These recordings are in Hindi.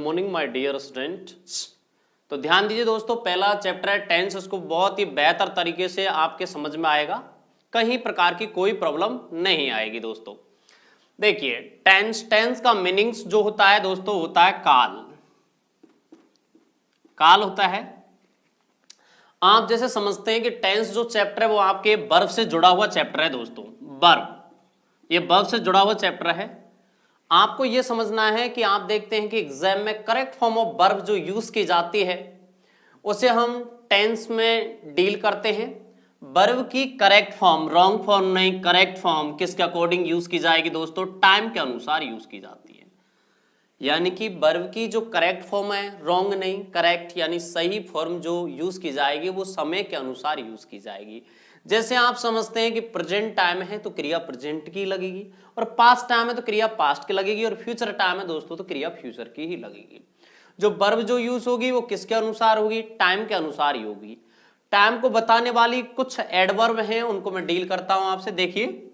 Morning my dear students. तो ध्यान दीजिए दोस्तों, पहला चैप्टर है टेंस, उसको बहुत ही बेहतर तरीके से आपके समझ में आएगा, कहीं प्रकार की कोई प्रॉब्लम नहीं आएगी दोस्तों। देखिए टेंस, टेंस का मीनिंग्स जो होता है दोस्तों होता है काल। काल होता है, आप जैसे समझते हैं कि टेंस जो चैप्टर है वो आपके वर्ब से जुड़ा हुआ चैप्टर है दोस्तों। वर्ब, ये वर्ब से जुड़ा हुआ चैप्टर है। आपको यह समझना है कि आप देखते हैं कि एग्जाम में करेक्ट फॉर्म ऑफ वर्ब जो यूज की जाती है उसे हम टेंस में डील करते हैं। वर्ब की करेक्ट फॉर्म, रॉन्ग फॉर्म नहीं, करेक्ट फॉर्म किसके अकॉर्डिंग यूज की जाएगी दोस्तों? टाइम के अनुसार यूज की जाती है। यानी कि वर्ब की जो करेक्ट फॉर्म है, रॉन्ग नहीं करेक्ट, यानी सही फॉर्म जो यूज की जाएगी वो समय के अनुसार यूज की जाएगी। जैसे आप समझते हैं कि प्रेजेंट टाइम है तो क्रिया प्रेजेंट की लगेगी, और पास्ट टाइम है तो क्रिया पास्ट की लगेगी, और फ्यूचर टाइम है दोस्तों तो क्रिया फ्यूचर की ही लगेगी। जो वर्ब जो यूज होगी वो किसके अनुसार होगी? टाइम के अनुसार ही होगी। टाइम को बताने वाली कुछ एडवर्ब हैं, उनको मैं डील करता हूं आपसे। देखिए,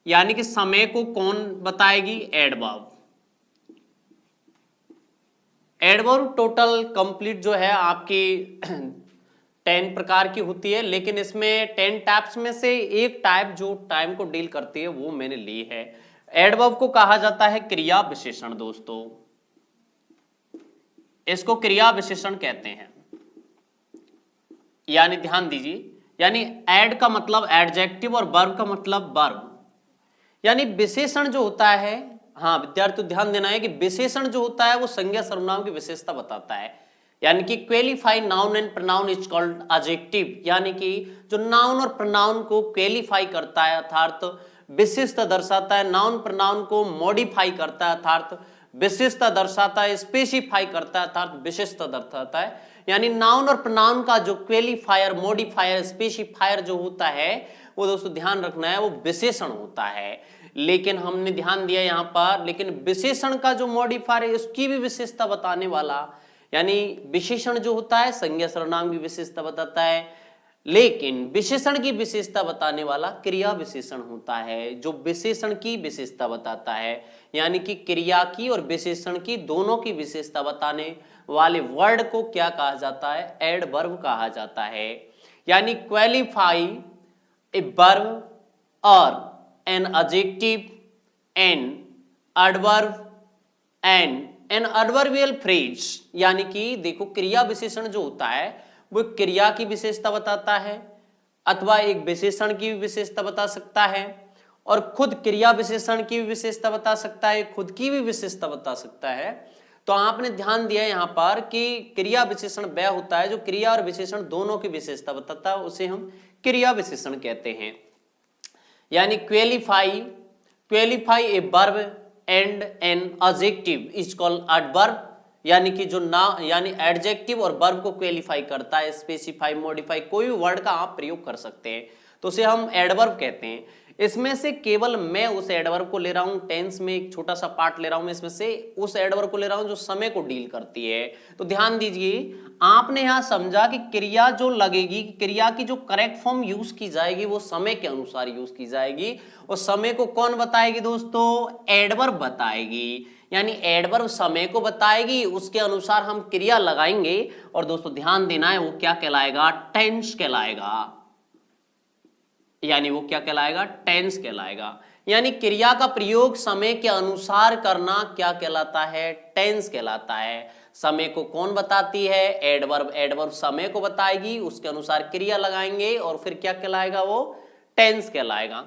यानी कि समय को कौन बताएगी? एडवर्ब। एडवर्ब टोटल कंप्लीट जो है आपकी 10 प्रकार की होती है, लेकिन इसमें 10 टाइप्स में से एक टाइप जो टाइम को डील करती है वो मैंने ली है। एडवर्ब को कहा जाता है क्रिया विशेषण दोस्तों, इसको क्रिया विशेषण कहते हैं। यानी ध्यान दीजिए, यानी एड का मतलब एडजेक्टिव और वर्ब का मतलब वर्ब। यानी विशेषण जो होता है, हाँ विद्यार्थी ध्यान देना है कि विशेषण जो होता है वो संज्ञा सर्वनाम की विशेषता बताता है। यानी कि qualify noun and pronoun is called adjective, यानी कि जो नाउन और प्रोनाउन को क्वेलिफाई करता है अर्थात विशिष्टता दर्शाता है, नाउन प्रोनाउन को मॉडिफाई करता है अर्थात विशिष्टता दर्शाता है, स्पेसिफाई करता है अर्थात विशिष्टता दर्शाता है। यानी नाउन और प्रोनाउन का जो क्वेलिफायर, मॉडिफायर, स्पेसिफायर जो होता है वो दोस्तों ध्यान रखना है वो विशेषण होता है। लेकिन हमने ध्यान दिया यहां पर, लेकिन विशेषण का जो मॉडिफायर है उसकी भी विशेषता बताने वाला, यानी विशेषण जो होता है संज्ञा सर्वनाम की विशेषता बताता है, लेकिन विशेषण की विशेषता बताने वाला क्रिया विशेषण होता है जो विशेषण की विशेषता बताता है। यानी कि क्रिया की और विशेषण की दोनों की विशेषता बताने वाले वर्ड को क्या कहा जाता है? एडवर्ब कहा जाता है। यानी क्वालिफाई ए वर्ब और an adjective an adverb and an adverbial phrase. यानी कि देखो, क्रिया विशेषण जो होता है वो क्रिया की विशेषता बताता है अथवा एक विशेषण की विशेषता बता सकता है, और खुद क्रिया विशेषण की विशेषता बता सकता है, खुद की भी विशेषता बता सकता है। तो आपने ध्यान दिया यहां पर कि क्रिया विशेषण वह होता है जो क्रिया और विशेषण दोनों की विशेषता बताता है, उसे हम क्रिया विशेषण कहते हैं। यानी qualify, qualify a verb and an adjective is called adverb. यानी कि जो ना, यानी एडजेक्टिव और वर्ब को क्वेलिफाई करता है, स्पेसिफाई, मॉडिफाई, कोई भी वर्ड का आप प्रयोग कर सकते हैं तो उसे हम एडवर्ब कहते हैं। इसमें से केवल मैं उस एडवर्ब को ले रहा हूं, टेंस में एक छोटा सा पार्ट ले रहा हूं मैं, इसमें से उस एडवर्ब को ले रहा हूं जो समय को डील करती है। तो ध्यान दीजिए, आपने यहां समझा कि क्रिया जो लगेगी, क्रिया की जो करेक्ट फॉर्म यूज की जाएगी वो समय के अनुसार यूज की जाएगी, और समय को कौन बताएगी दोस्तों? एडवर्ब बताएगी। यानी एडवर्ब समय को बताएगी, उसके अनुसार हम क्रिया लगाएंगे, और दोस्तों ध्यान देना है वो क्या कहलाएगा? टेंस कहलाएगा। यानी वो क्या कहलाएगा? टेंस कहलाएगा। यानी क्रिया का प्रयोग समय के अनुसार करना क्या कहलाता है? टेंस कहलाता है। समय को कौन बताती है? एडवर्ब। एडवर्ब समय को बताएगी, उसके अनुसार क्रिया लगाएंगे, और फिर क्या कहलाएगा? वो टेंस कहलाएगा।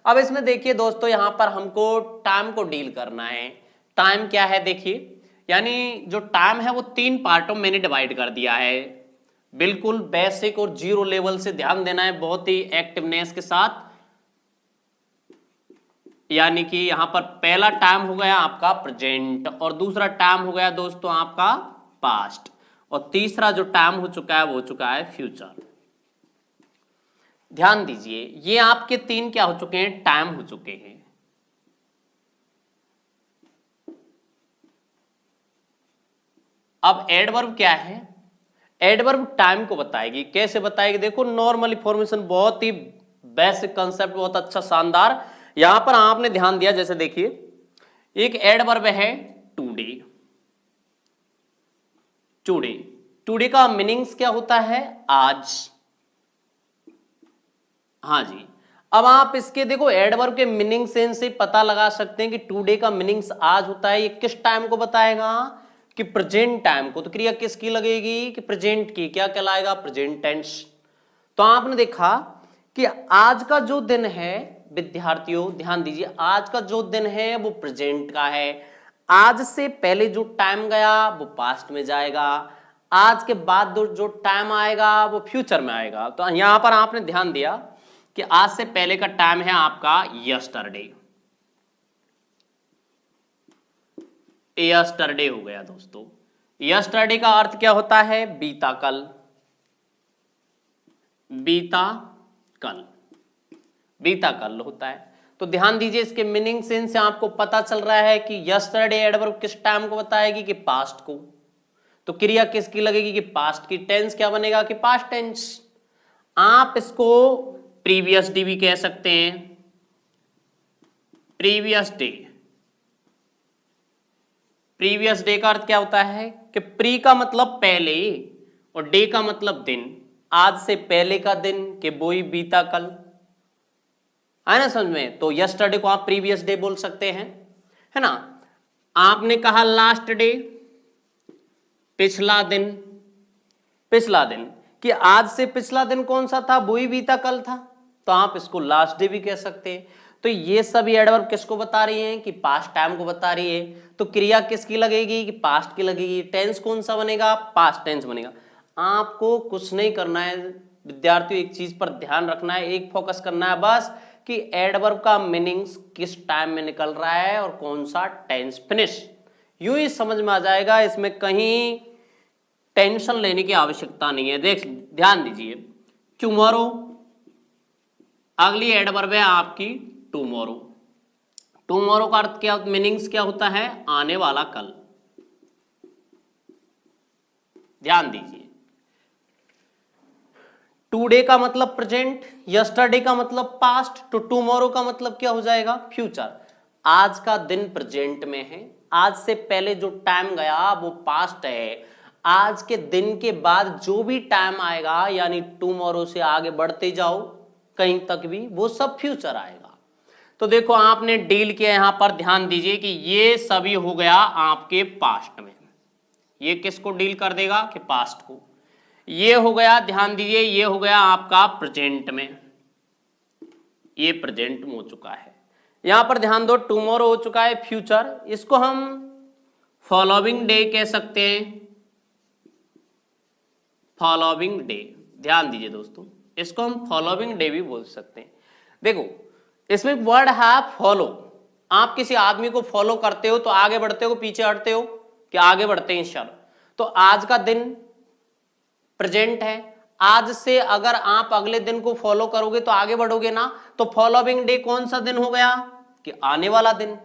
अब इसमें देखिए दोस्तों, यहां पर हमको टाइम को डील करना है। टाइम क्या है देखिए, यानी जो टाइम है वो 3 पार्टों में मैंने डिवाइड कर दिया है। बिल्कुल बेसिक और जीरो लेवल से ध्यान देना है, बहुत ही एक्टिवनेस के साथ। यानी कि यहां पर पहला टाइम हो गया आपका प्रेजेंट, और दूसरा टाइम हो गया दोस्तों आपका पास्ट, और तीसरा जो टाइम हो चुका है वो हो चुका है फ्यूचर। ध्यान दीजिए, ये आपके 3 क्या हो चुके हैं? टाइम हो चुके हैं। अब एडवर्ब क्या है? एडवर्ब टाइम को बताएगी। कैसे बताएगी? देखो, नॉर्मल फॉर्मेशन, बहुत ही बेसिक कंसेप्ट, बहुत अच्छा शानदार। यहां पर आपने ध्यान दिया, जैसे देखिए एक एडवर्ब है टुडे, टुडे। टुडे का मीनिंग्स क्या होता है? आज। हाँ जी। अब आप इसके देखो एडवर्ब के मीनिंग सेंस से पता लगा सकते हैं कि टुडे का मीनिंग्स आज होता है। ये किस टाइम को बताएगा? कि प्रेजेंट टाइम को। तो क्रिया किसकी लगेगी? कि प्रेजेंट की। क्या कहलाएगा? Present tense. तो आपने देखा कि आज का जो दिन है विद्यार्थियों, ध्यान दीजिए, आज का जो दिन है वो प्रेजेंट का है। आज से पहले जो टाइम गया वो पास्ट में जाएगा, आज के बाद जो टाइम आएगा वो फ्यूचर में आएगा। तो यहां पर आपने ध्यान दिया कि आज से पहले का टाइम है आपका यस्टरडे। यस्टरडे हो गया दोस्तों। यस्टरडे का अर्थ क्या होता है? बीता कल। बीता कल, बीता कल होता है। तो ध्यान दीजिए इसके मीनिंग सेंस से आपको पता चल रहा है कि यस्टरडे एडवर्ब किस टाइम को बताएगी? कि पास्ट को। तो क्रिया किसकी लगेगी? कि पास्ट की। टेंस क्या बनेगा? कि पास्ट टेंस। आप इसको प्रीवियस डे भी कह सकते हैं। Previous day. प्रीवियस डे का अर्थ क्या होता है? कि प्री का मतलब पहले और डे का मतलब दिन। आज से पहले का दिन कि वो ही बीता कल, है ना समझ में? तो यस्टरडे को आप प्रीवियस डे बोल सकते हैं, है ना। आपने कहा लास्ट डे, पिछला दिन। पिछला दिन कि आज से पिछला दिन कौन सा था? वो ही बीता कल था। तो आप इसको लास्ट डे भी कह सकते हैं। तो ये सभी एडवर्ब किसको बता रही हैं? कि पास्ट टाइम को बता रही है। तो क्रिया किसकी लगेगी? कि पास्ट की लगेगी। टेंस कौन सा बनेगा? पास्ट टेंस बनेगा। आपको कुछ नहीं करना है विद्यार्थियों, एक चीज पर ध्यान रखना है, एक फोकस करना है बस कि एडवर्ब का मीनिंग्स किस टाइम में निकल रहा है और कौन सा टेंस। फिनिश। यूं ही समझ में आ जाएगा, इसमें कहीं टेंशन लेने की आवश्यकता नहीं है। देख ध्यान दीजिए, टुमारो अगली एडवर्ब है आपकी टुमारो। टुमारो का अर्थ क्या, मीनिंग्स क्या होता है? आने वाला कल। ध्यान दीजिए, टुडे का मतलब प्रेजेंट, यस्टरडे का मतलब पास्ट, तो टुमारो का मतलब क्या हो जाएगा? फ्यूचर। आज का दिन प्रेजेंट में है, आज से पहले जो टाइम गया वो पास्ट है, आज के दिन के बाद जो भी टाइम आएगा यानी टुमारो से आगे बढ़ते जाओ कहीं तक भी, वो सब फ्यूचर आएगा। तो देखो आपने डील किया, यहां पर ध्यान दीजिए कि ये सभी हो गया आपके पास्ट में। ये किसको डील कर देगा? कि पास्ट को। ये हो गया, ध्यान दीजिए, ये हो गया आपका प्रेजेंट में। ये प्रेजेंट में हो चुका है। यहां पर ध्यान दो, टुमारो हो चुका है फ्यूचर। इसको हम फॉलोइंग डे कह सकते हैं। फॉलोइंग डे, ध्यान दीजिए दोस्तों, इसको हम फॉलोइंग डे भी बोल सकते हैं। देखो इसमें वर्ड है फॉलो। आप किसी आदमी को फॉलो करते हो तो आगे बढ़ते हो, पीछे हटते हो? कि आगे बढ़ते हैं शब्द। तो आज का दिन प्रेजेंट है, आज से अगर आप अगले दिन को फॉलो करोगे तो आगे बढ़ोगे ना। तो फॉलोइंग डे कौन सा दिन हो गया? कि आने वाला दिन।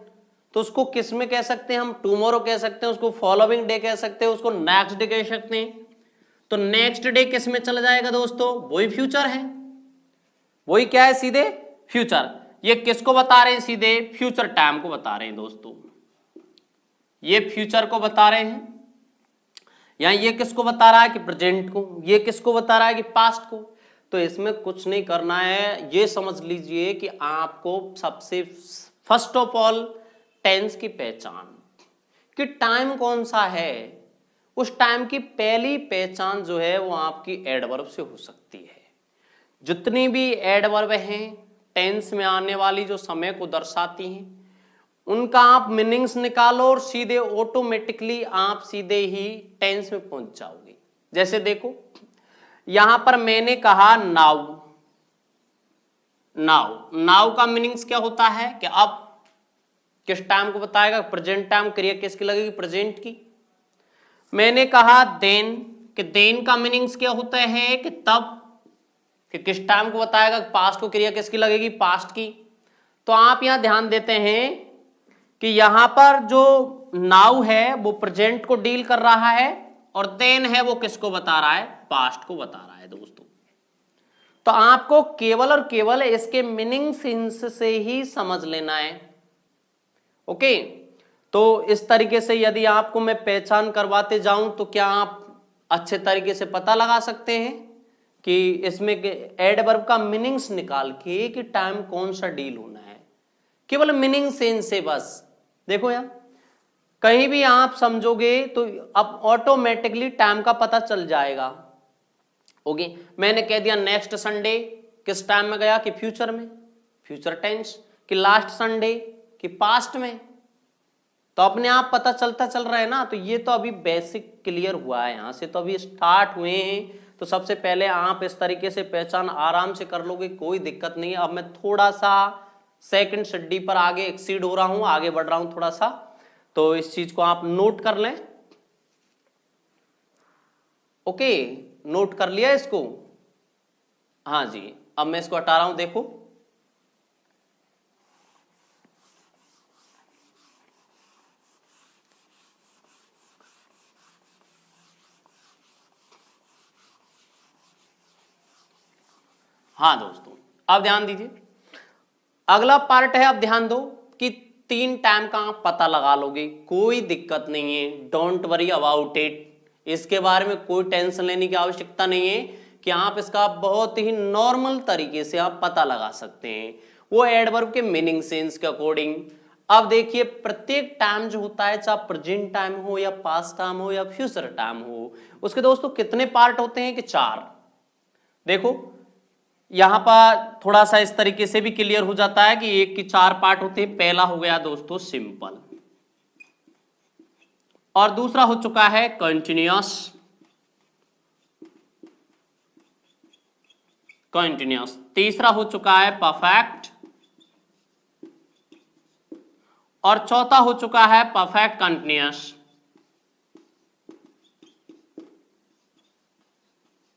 तो उसको किस में कह सकते हैं हम? टुमारो कह सकते हैं, उसको फॉलोइंग डे कह सकते हैं, उसको नेक्स्ट डे कह सकते हैं। तो नेक्स्ट डे किस में चला जाएगा दोस्तों? वही फ्यूचर है। वही क्या है? सीधे फ्यूचर। ये किसको बता रहे हैं? सीधे फ्यूचर टाइम को बता रहे हैं दोस्तों। ये फ्यूचर को बता रहे हैं। यहां ये किसको बता रहा है? कि प्रेजेंट को। ये किसको बता रहा है? कि पास्ट को। तो इसमें कुछ नहीं करना है, ये समझ लीजिए कि आपको सबसे फर्स्ट ऑफ ऑल टेंस की पहचान, कि टाइम कौन सा है, उस टाइम की पहली पहचान जो है वो आपकी एडवर्ब से हो सकती है। जितनी भी एडवर्ब हैं टेंस में आने वाली जो समय को दर्शाती हैं, उनका आप मीनिंग्स निकालो और सीधे ऑटोमेटिकली आप सीधे ही टेंस में पहुंच जाओगे। जैसे देखो यहां पर मैंने कहा नाउ। नाउ, नाउ का मीनिंग्स क्या होता है? कि अब किस टाइम को बताएगा? Present time. क्रिया किसकी लगेगी? प्रेजेंट की। मैंने कहा देन, कि देन का मीनिंग्स क्या होता है? कि तब, कि किस टाइम को बताएगा? पास्ट को। क्रिया किसकी लगेगी? पास्ट की। तो आप यहां ध्यान देते हैं कि यहां पर जो नाउ है वो प्रेजेंट को डील कर रहा है और देन है वो किसको बता रहा है? पास्ट को बता रहा है दोस्तों। तो आपको केवल और केवल इसके मीनिंग सेंस से ही समझ लेना है। ओके, तो इस तरीके से यदि आपको मैं पहचान करवाते जाऊं तो क्या आप अच्छे तरीके से पता लगा सकते हैं कि इसमें एडवर्ब का मीनिंग्स निकाल के कि टाइम कौन सा डील होना है, केवल मीनिंग सेंस से बस। देखो यार, कहीं भी आप समझोगे तो अब ऑटोमेटिकली टाइम का पता चल जाएगा। ओके, मैंने कह दिया नेक्स्ट संडे, किस टाइम में गया कि फ्यूचर में, फ्यूचर टेंस, कि लास्ट संडे कि पास्ट में, तो अपने आप पता चलता चल रहा है ना। तो ये तो अभी बेसिक क्लियर हुआ है, यहां से तो अभी स्टार्ट हुए हैं। तो सबसे पहले आप इस तरीके से पहचान आराम से कर लोगे, कोई दिक्कत नहीं है। अब मैं थोड़ा सा सेकंड स्टडी पर आगे एक्सीड हो रहा हूं, आगे बढ़ रहा हूं थोड़ा सा, तो इस चीज को आप नोट कर लें। ओके, नोट कर लिया इसको? हाँ जी, अब मैं इसको हटा रहा हूं, देखो हाँ दोस्तों, अब ध्यान दीजिए, अगला पार्ट है। अब ध्यान दो कि 3 टाइम का आप पता लगा लोगे, कोई दिक्कत नहीं है, डोंट वरी अबाउट इट। इसके बारे में कोई टेंशन लेने की आवश्यकता नहीं है कि आप इसका बहुत ही नॉर्मल तरीके से आप पता लगा सकते हैं, वो एडवर्ब के मीनिंग सेंस के अकॉर्डिंग। अब देखिए, प्रत्येक टाइम जो होता है, चाहे प्रेजेंट टाइम हो या पास्ट टाइम हो या फ्यूचर टाइम हो, उसके दोस्तों कितने पार्ट होते हैं कि 4। देखो यहां पर थोड़ा सा इस तरीके से भी क्लियर हो जाता है कि एक की 4 पार्ट होते हैं। पहला हो गया दोस्तों सिंपल, और दूसरा हो चुका है कंटिन्यूअस, कंटिन्यूअस, तीसरा हो चुका है परफेक्ट, और चौथा हो चुका है परफेक्ट कंटिन्यूअस,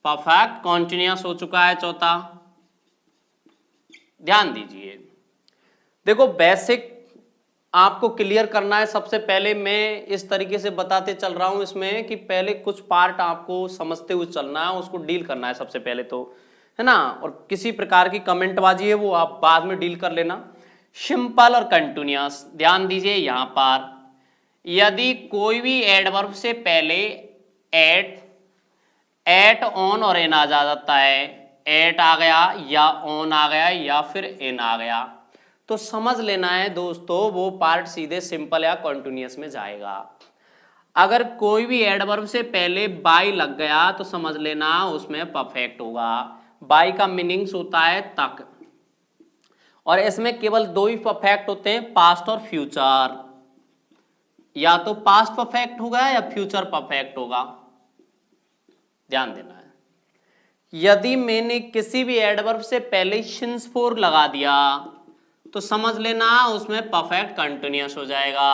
परफेक्ट कंटिन्यूअस हो चुका है चौथा। ध्यान दीजिए, देखो बेसिक आपको क्लियर करना है। सबसे पहले मैं इस तरीके से बताते चल रहा हूं इसमें कि पहले कुछ पार्ट आपको समझते हुए चलना है, उसको डील करना है सबसे पहले तो, है ना। और किसी प्रकार की कमेंटबाजी है वो आप बाद में डील कर लेना। सिंपल और कंटिन्यूअस, ध्यान दीजिए यहां पर यदि कोई भी एडवर्ब से पहले एट ऑन और इन आ जाता है, एट आ गया या ऑन आ गया या फिर इन आ गया, तो समझ लेना है दोस्तों वो पार्ट सीधे सिंपल या कंटिन्यूअस में जाएगा। अगर कोई भी एडवर्ब से पहले बाई लग गया तो समझ लेना उसमें परफेक्ट होगा। बाई का मीनिंग्स होता है तक, और इसमें केवल 2 ही परफेक्ट होते हैं, पास्ट और फ्यूचर। या तो पास्ट परफेक्ट होगा या फ्यूचर परफेक्ट होगा, ध्यान देना है। यदि मैंने किसी भी एडवर्ब से पहले सिंस फोर लगा दिया तो समझ लेना उसमें परफेक्ट कंटिन्यूअस हो जाएगा।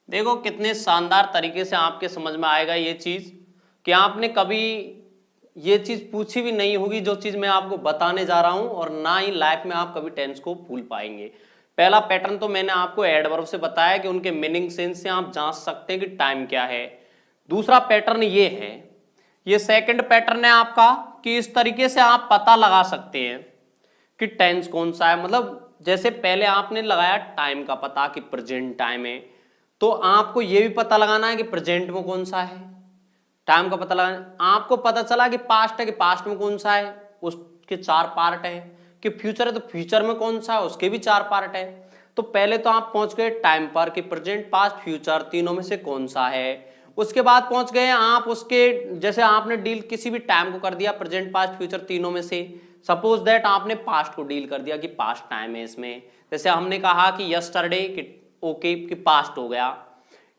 देखो कितने शानदार तरीके से आपके समझ में आएगा ये चीज, कि आपने कभी ये चीज पूछी भी नहीं होगी जो चीज मैं आपको बताने जा रहा हूं, और ना ही लाइफ में आप कभी टेंस को भूल पाएंगे। पहला पैटर्न तो मैंने आपको एडवर्ब से बताया कि उनके मीनिंग सेंस से आप जांच सकते हैं कि टाइम क्या है। दूसरा पैटर्न ये है, ये सेकंड पैटर्न है आपका, कि इस तरीके से आप पता लगा सकते हैं कि टेंस कौन सा है। मतलब जैसे पहले आपने लगाया टाइम का पता कि प्रेजेंट टाइम है, तो आपको यह भी पता लगाना है कि प्रेजेंट में कौन सा है। टाइम का पता लगाना, आपको पता चला कि पास्ट है, कि पास्ट में कौन सा है, उसके 4 पार्ट है। कि फ्यूचर है तो फ्यूचर में कौन सा है, उसके भी 4 पार्ट है। तो पहले तो आप पहुंच गए टाइम पर कि प्रेजेंट पास्ट फ्यूचर तीनों में से कौन सा है। उसके बाद पहुंच गए आप उसके, जैसे आपने डील किसी भी टाइम को कर दिया प्रेजेंट पास्ट फ्यूचर तीनों में से, सपोज दैट आपने पास्ट को डील कर दिया कि पास्ट टाइम है इसमें। जैसे हमने कहा कि यस्टरडे, कि ओके कि पास्ट हो गया।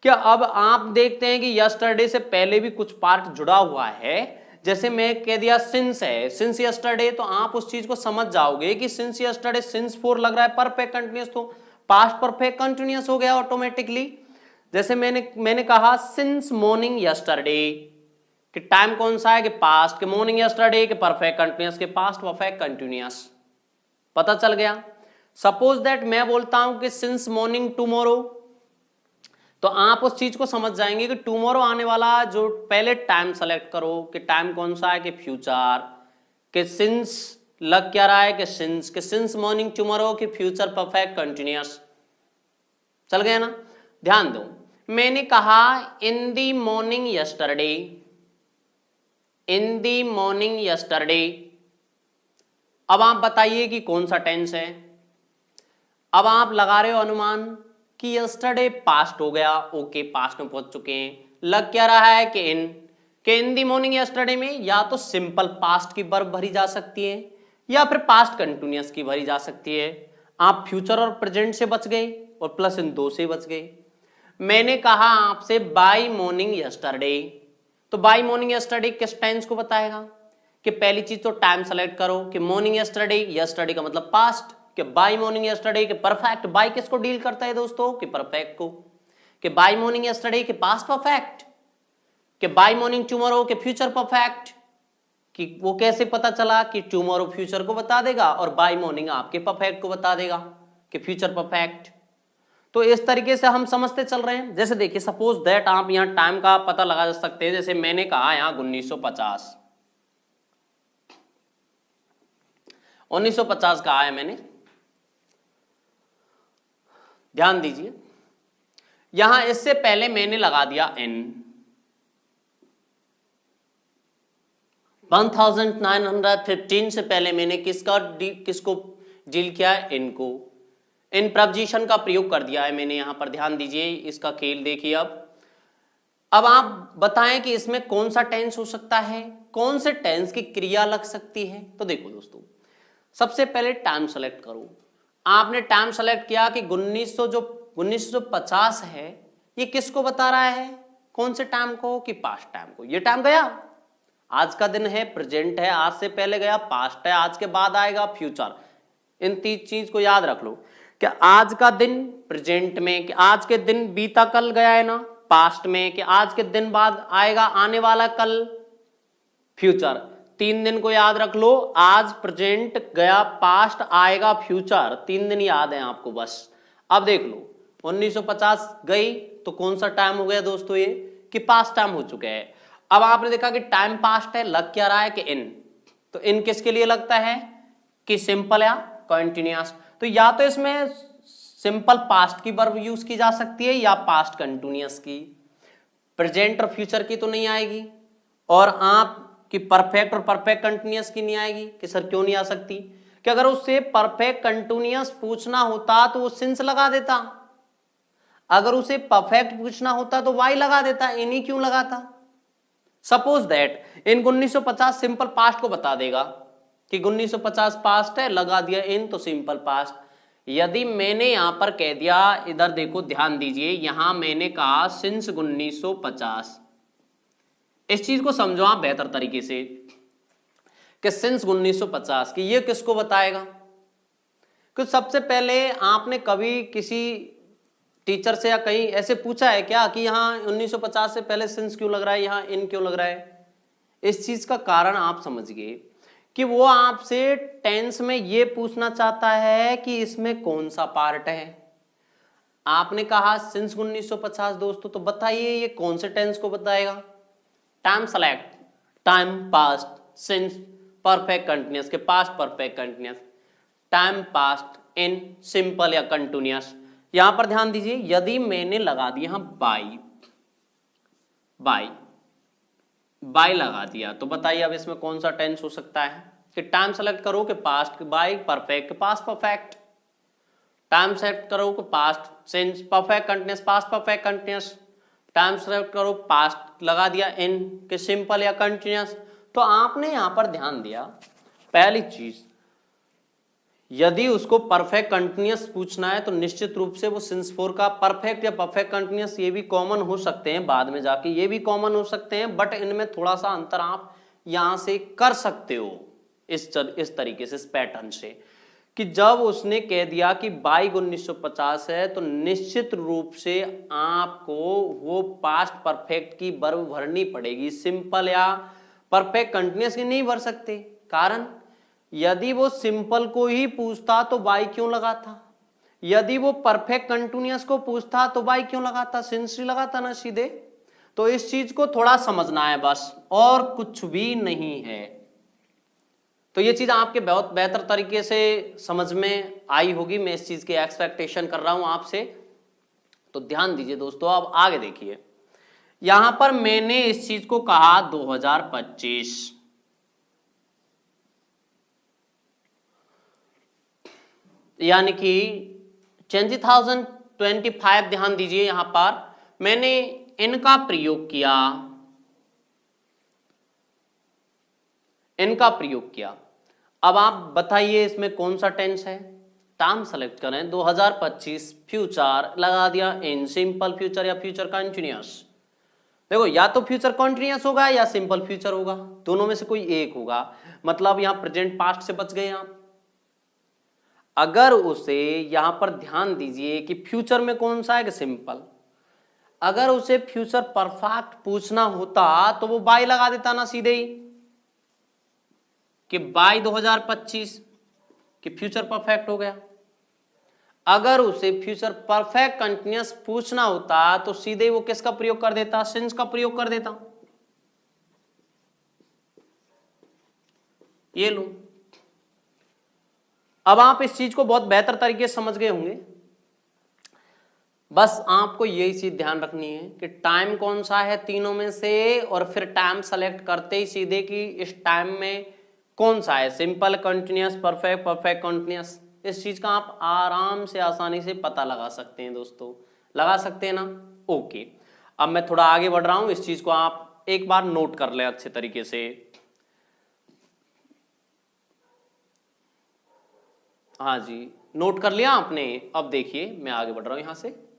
क्या अब आप देखते हैं कि यस्टरडे से पहले भी कुछ पार्ट जुड़ा हुआ है। जैसे मैं कह दिया सिंस है, सिंस यस्टरडे, तो आप उस चीज को समझ जाओगे कि सिंस यस्टरडे, सिंस फोर लग रहा है परफेक्ट कंटिन्यूअस, तो पास्ट परफेक्ट कंटिन्यूअस हो गया ऑटोमेटिकली। जैसे मैंने कहा सिंस मॉर्निंग यस्टरडे, कि टाइम कौन सा है कि पास्ट, के मॉर्निंग यस्टरडे के परफेक्ट कंटिन्यूअस, के पास्ट परफेक्ट कंटिन्यूअस, पता चल गया। सपोज दैट मैं बोलता हूं कि सिंस मॉर्निंग टुमारो, तो आप उस चीज को समझ जाएंगे कि टुमारो आने वाला जो पहले टाइम सेलेक्ट करो कि टाइम कौन सा है कि फ्यूचर, कि सिंस लग क्या रहा है कि सिंस मॉर्निंग टुमारो, कि फ्यूचर परफेक्ट कंटिन्यूअस। चल गया ना। ध्यान दो, मैंने कहा इन दी मॉर्निंग यस्टरडे, इन दी मॉर्निंग यस्टरडे। अब आप बताइए कि कौन सा टेंस है। अब आप लगा रहे हो अनुमान कि यस्टरडे पास्ट हो गया, ओके पास्ट में पहुंच चुके हैं। लग क्या रहा है कि इन दी मॉर्निंग यस्टरडे में या तो सिंपल पास्ट की वर्ब भरी जा सकती है या फिर पास्ट कंटिन्यूअस की भरी जा सकती है। आप फ्यूचर और प्रेजेंट से बच गए और प्लस इन दो से बच गए। मैंने कहा आपसे बाय मॉर्निंग यस्टरडे, तो बाय मॉर्निंग यस्टरडे किस टेंस को बताएगा कि पहली चीज तो टाइम सेलेक्ट करो कि मॉर्निंग यस्टरडे, यस्टरडे का मतलब पास्ट, कि बाय मॉर्निंग यस्टरडे के परफेक्ट। बाय किसको डील करता है दोस्तों, कि परफेक्ट को, कि बाय मॉर्निंग यस्टरडे के पास्ट परफेक्ट, कि बाय मॉर्निंग टुमारो के फ्यूचर परफेक्ट। कि वो कैसे पता चला कि टुमारो फ्यूचर को बता देगा और बाय मॉर्निंग आपके परफेक्ट को बता देगा कि फ्यूचर परफेक्ट। तो इस तरीके से हम समझते चल रहे हैं। जैसे देखिए सपोज दैट आप यहां टाइम का पता लगा सकते हैं। जैसे मैंने कहा यहां 1950, 1950 कहा है मैंने, ध्यान दीजिए। यहां इससे पहले मैंने लगा दिया इन, 1915 से पहले मैंने किसको डील किया है, इनको। इन प्रपोजिशन का प्रयोग कर दिया है मैंने यहां पर, ध्यान दीजिए इसका खेल देखिए। अब आप बताएं कि इसमें कौन सा टेंस हो सकता है, कौन से टेंस की क्रिया लग सकती है। तो देखो दोस्तों, सबसे पहले टाइम सेलेक्ट करो। आपने टाइम सेलेक्ट किया कि 1950 है, ये किसको बता रहा है, कौन से टाइम को, कि पास्ट टाइम को। ये टाइम गया, आज का दिन है, प्रेजेंट है, आज से पहले गया पास्ट है, आज के बाद आएगा फ्यूचर। इन तीन चीज को याद रख लो कि आज का दिन प्रेजेंट में, कि आज के दिन बीता कल गया है ना पास्ट में, कि आज के दिन बाद आएगा आने वाला कल फ्यूचर। तीन दिन को याद रख लो, आज प्रेजेंट गया पास्ट आएगा फ्यूचर, तीन दिन याद है आपको बस। अब देख लो 1950 गई तो कौन सा टाइम हो गया दोस्तों, ये कि पास्ट टाइम हो चुका है। अब आपने देखा कि टाइम पास्ट है, लग क्या रहा है कि इन, तो इन किसके लिए लगता है, कि सिंपल या कंटिन्यूअस। तो या तो इसमें सिंपल पास्ट की वर्ब यूज की जा सकती है या पास्ट कंटिन्यूअस की, प्रेजेंट और फ्यूचर की तो नहीं आएगी। और आप कि परफेक्ट और परफेक्ट कंटिन्यूअस की नहीं आएगी, कि सर क्यों नहीं आ सकती, कि अगर उससे परफेक्ट कंटिन्यूअस पूछना होता तो वो सिंस लगा देता, अगर उसे परफेक्ट पूछना होता तो वाई लगा देता, इन्हीं क्यों लगाता। Suppose that in 1950 simple past को बता देगा कि 1950 पास्ट है, लगा दिया इन तो सिंपल पास्ट। यदि मैंने यहां पर कह दिया, इधर देखो ध्यान दीजिए, यहां मैंने कहा सिंस 1950, इस चीज को समझो आप बेहतर तरीके से कि सिंस 1950 की ये किसको बताएगा। कुछ सबसे पहले आपने कभी किसी टीचर से या कहीं ऐसे पूछा है क्या कि यहाँ 1950 से पहले सिंस क्यों लग रहा है, यहाँ इन क्यों लग रहा है। इस चीज का कारण आप समझ गए कि वो आपसे टेंस में ये पूछना चाहता है कि इसमें कौन सा पार्ट है। आपने कहा सिंस 1950 दोस्तों, तो बताइए ये कौन से टेंस को बताएगा। Time select, time past, since perfect continuous के past perfect continuous, time past in simple या कंटिन्यूअस। यहां पर ध्यान दीजिए, यदि मैंने लगा दिया बाई, बाई बाई लगा दिया, तो बताइए अब इसमें कौन सा टेंस हो सकता है। कि टाइम सेलेक्ट करो कि past by perfect past perfect, time select करो कि past since perfect continuous past perfect continuous, time select करो पास्ट लगा दिया इन के सिंपल या कंटिन्यूअस। तो आपने यहां पर ध्यान दिया, पहली चीज यदि उसको परफेक्ट कंटिन्यूअस पूछना है तो निश्चित रूप से वो सिंस फोर का परफेक्ट या परफेक्ट कंटिन्यूअस ये भी कॉमन हो सकते हैं, बाद में जाके ये भी कॉमन हो सकते हैं, बट इनमें थोड़ा सा अंतर आप यहां से कर सकते हो इस तरीके से, इस पैटर्न से, कि जब उसने कह दिया कि बाई 1950 है तो निश्चित रूप से आपको वो पास्ट परफेक्ट की वर्ब भरनी पड़ेगी, सिंपल या परफेक्ट कंटिन्यूअस की नहीं भर सकते। कारण यदि वो सिंपल को ही पूछता तो बाई क्यों लगाता, यदि वो परफेक्ट कंटिन्यूअस को पूछता तो बाई क्यों लगाता, सिंस ही लगाता ना सीधे। तो इस चीज को थोड़ा समझना है बस, और कुछ भी नहीं है। तो ये चीज आपके बहुत बेहतर तरीके से समझ में आई होगी, मैं इस चीज की एक्सपेक्टेशन कर रहा हूं आपसे। तो ध्यान दीजिए दोस्तों, अब आगे देखिए, यहां पर मैंने इस चीज को कहा 2025, यानी कि 2025, ध्यान दीजिए यहां पर मैंने इनका प्रयोग किया, इनका प्रयोग किया। अब आप बताइए इसमें कौन सा टेंस है, टाइम सेलेक्ट करें, 2025 फ्यूचर लगा दिया इन, सिंपल फ्यूचर या फ्यूचर कंटिन्यूअस। देखो या तो फ्यूचर कंटिन्यूअस होगा या सिंपल फ्यूचर होगा, दोनों में से कोई एक होगा, मतलब यहां प्रेजेंट पास्ट से बच गए आप। अगर उसे यहां पर ध्यान दीजिए कि फ्यूचर में कौन सा है कि सिंपल, अगर उसे फ्यूचर परफेक्ट पूछना होता तो वो बाय लगा देता ना सीधे ही कि बाय 2025 कि फ्यूचर परफेक्ट हो गया। अगर उसे फ्यूचर परफेक्ट कंटिन्यूअस पूछना होता तो सीधे वो किसका प्रयोग कर देता, सिंस का प्रयोग कर देता। ये लो, अब आप इस चीज को बहुत बेहतर तरीके से समझ गए होंगे। बस आपको यही चीज ध्यान रखनी है कि टाइम कौन सा है तीनों में से, और फिर टाइम सेलेक्ट करते ही सीधे कि इस टाइम में कौन सा है, simple, continuous, perfect, perfect continuous. इस चीज का आप आराम से आसानी से पता लगा सकते हैं दोस्तों, लगा सकते हैं ना। ओके, अब मैं थोड़ा आगे बढ़ रहा हूं, इस चीज को आप एक बार नोट कर ले अच्छे तरीके से। हाँ जी, नोट कर लिया आपने। अब देखिए मैं आगे बढ़ रहा हूं यहां से।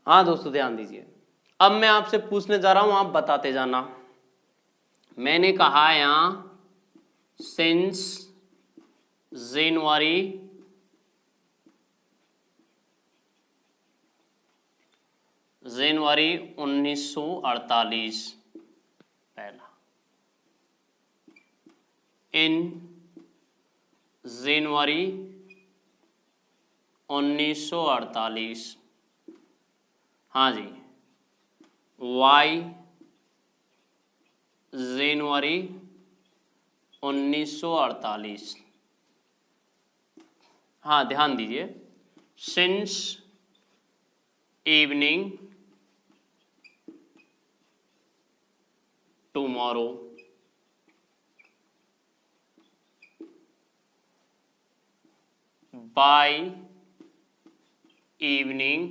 हाँ दोस्तों ध्यान दीजिए, अब मैं आपसे पूछने जा रहा हूं, आप बताते जाना। मैंने कहा यहां सिंस जनवरी 1948, पहला, इन जनवरी 1948, हाँ जी, वाई जनवरी 1948, हाँ ध्यान दीजिए, since evening tomorrow, by evening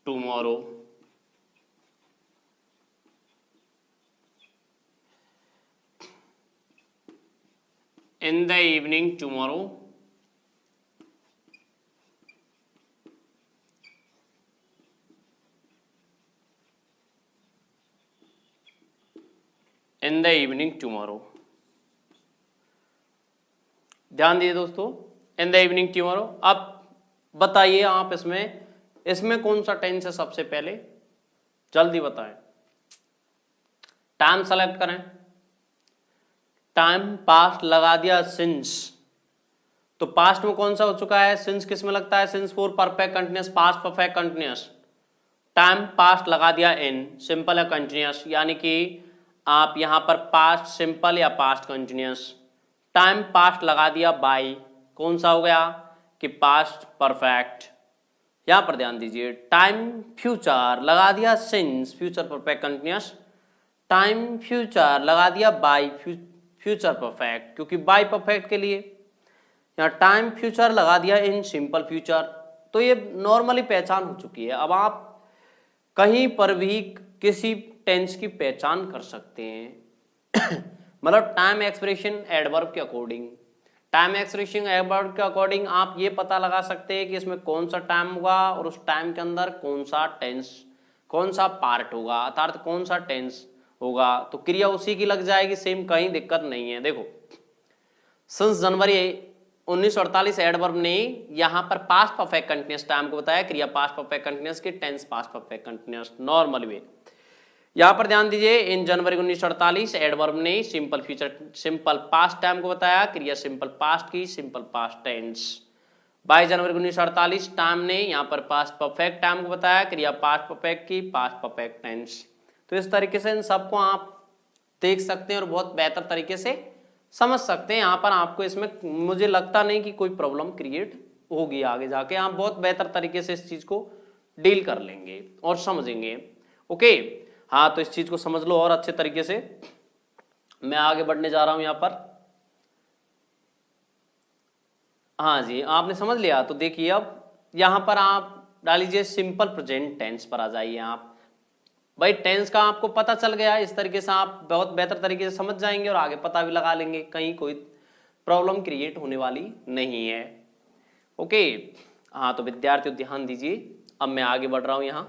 tomorrow, in the evening tomorrow, in the evening tomorrow, ध्यान दीजिए दोस्तों, इन द इवनिंग टुमारो। अब बताइए आप इसमें इसमें कौन सा टेंस है सबसे पहले, जल्दी बताएं। टाइम सेलेक्ट करें, टाइम पास्ट लगा दिया सिंस, तो पास्ट में कौन सा हो चुका है, सिंस किस में लगता है, since for perfect continuous, past perfect continuous. Time past लगा दिया इन, सिंपल या कंटिन्यूअस, यानी कि आप यहां पर पास्ट सिंपल या पास्ट कंटिन्यूअस। टाइम पास्ट लगा दिया बाय, कौन सा हो गया कि पास्ट परफेक्ट। यहां पर ध्यान दीजिए, टाइम फ्यूचर लगा दिया since, future perfect continuous. Time future लगा दिया बाय, फ्यूचर परफेक्ट, क्योंकि बाय परफेक्ट के लिए। यहाँ टाइम फ्यूचर लगा दिया इन, सिंपल फ्यूचर। तो ये नॉर्मली पहचान हो चुकी है। अब आप कहीं पर भी किसी टेंस की पहचान कर सकते हैं मतलब टाइम एक्सप्रेशन एडवर्ब के अकॉर्डिंग, टाइम एक्सप्रेशन एडवर्ब के अकॉर्डिंग आप ये पता लगा सकते हैं कि इसमें कौन सा टाइम होगा और उस टाइम के अंदर कौन सा टेंस, कौन सा पार्ट होगा, अर्थात कौन सा टेंस होगा, तो क्रिया उसी की लग जाएगी सेम, कहीं दिक्कत नहीं है। देखो सिंस जनवरी 1948 एडवर्ब ने यहां पर पास्ट परफेक्ट कंटीन्यूअस टाइम को बताया, क्रिया पास्ट परफेक्ट कंटीन्यूअस की, tense past perfect continuous normal way. यहां पर ध्यान दीजिए, इन जनवरी 1948 एडवर्ब ने simple future simple past time को बताया, क्रिया सिंपल पास्ट की, सिंपल पास्ट टेंस। 22 जनवरी 1948 टाइम ने यहां पर पास्ट परफेक्ट टाइम को बताया, क्रिया पास्ट परफेक्ट की, पास्ट परफेक्ट टेंस। तो इस तरीके से इन सबको आप देख सकते हैं और बहुत बेहतर तरीके से समझ सकते हैं। यहाँ पर आपको इसमें मुझे लगता नहीं कि कोई प्रॉब्लम क्रिएट होगी, आगे जाके आप बहुत बेहतर तरीके से इस चीज को डील कर लेंगे और समझेंगे। ओके, हाँ, तो इस चीज को समझ लो और अच्छे तरीके से। मैं आगे बढ़ने जा रहा हूं यहाँ पर। हाँ जी, आपने समझ लिया। तो देखिए अब यहाँ पर आप डाल लीजिए सिंपल प्रेजेंट टेंस पर आ जाइए आप। भाई टेंस का आपको पता चल गया, इस तरीके से आप बहुत बेहतर तरीके से समझ जाएंगे और आगे पता भी लगा लेंगे, कहीं कोई प्रॉब्लम क्रिएट होने वाली नहीं है। ओके, हाँ, तो विद्यार्थियों ध्यान दीजिए, अब मैं आगे बढ़ रहा हूं यहां।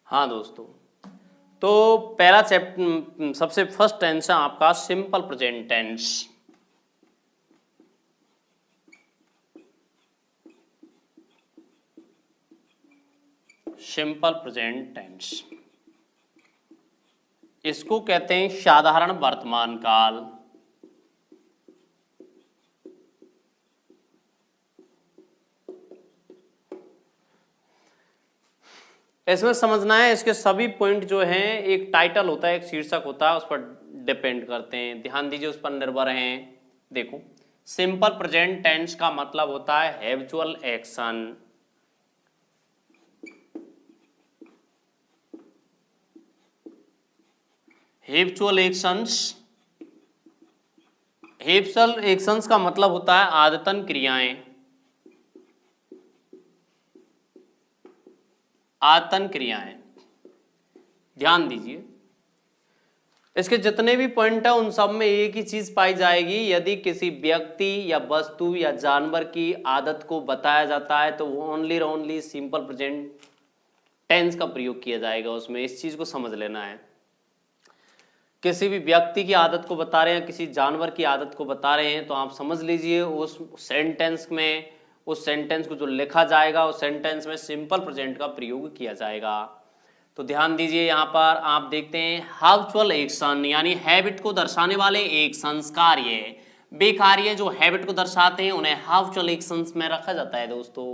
हाँ दोस्तों, तो पहला चैप्टर सबसे फर्स्ट टेंस है आपका simple present tense. Simple present tense, इसको कहते हैं साधारण वर्तमान काल। इसमें समझना है, इसके सभी पॉइंट जो हैं, एक टाइटल होता है, एक शीर्षक होता है, उस पर डिपेंड करते हैं। ध्यान दीजिए, उस पर निर्भर हैं। देखो, सिंपल प्रेजेंट टेंस का मतलब होता है habitual action. Habitual actions, habitual actions का मतलब होता है आदतन क्रियाएं। आदतन क्रियाएं, ध्यान दीजिए, इसके जितने भी पॉइंट है उन सब में एक ही चीज पाई जाएगी। यदि किसी व्यक्ति या वस्तु या जानवर की आदत को बताया जाता है तो वो ओनली और ओनली सिंपल प्रेजेंट टेंस का प्रयोग किया जाएगा उसमें। इस चीज को समझ लेना है। किसी भी व्यक्ति की आदत को बता रहे हैं, किसी जानवर की आदत को बता रहे हैं, तो आप समझ लीजिए उस सेंटेंस में, उस सेंटेंस को जो लिखा जाएगा उस सेंटेंस में सिंपल प्रेजेंट का प्रयोग किया जाएगा। तो ध्यान दीजिए, यहाँ पर आप देखते हैं हैबिचुअल एक्शन, यानी हैबिट को दर्शाने वाले एक संस्कार्य वे कार्य जो हैबिट को दर्शाते हैं उन्हें हैबिचुअल एक्शंस में रखा जाता है। दोस्तों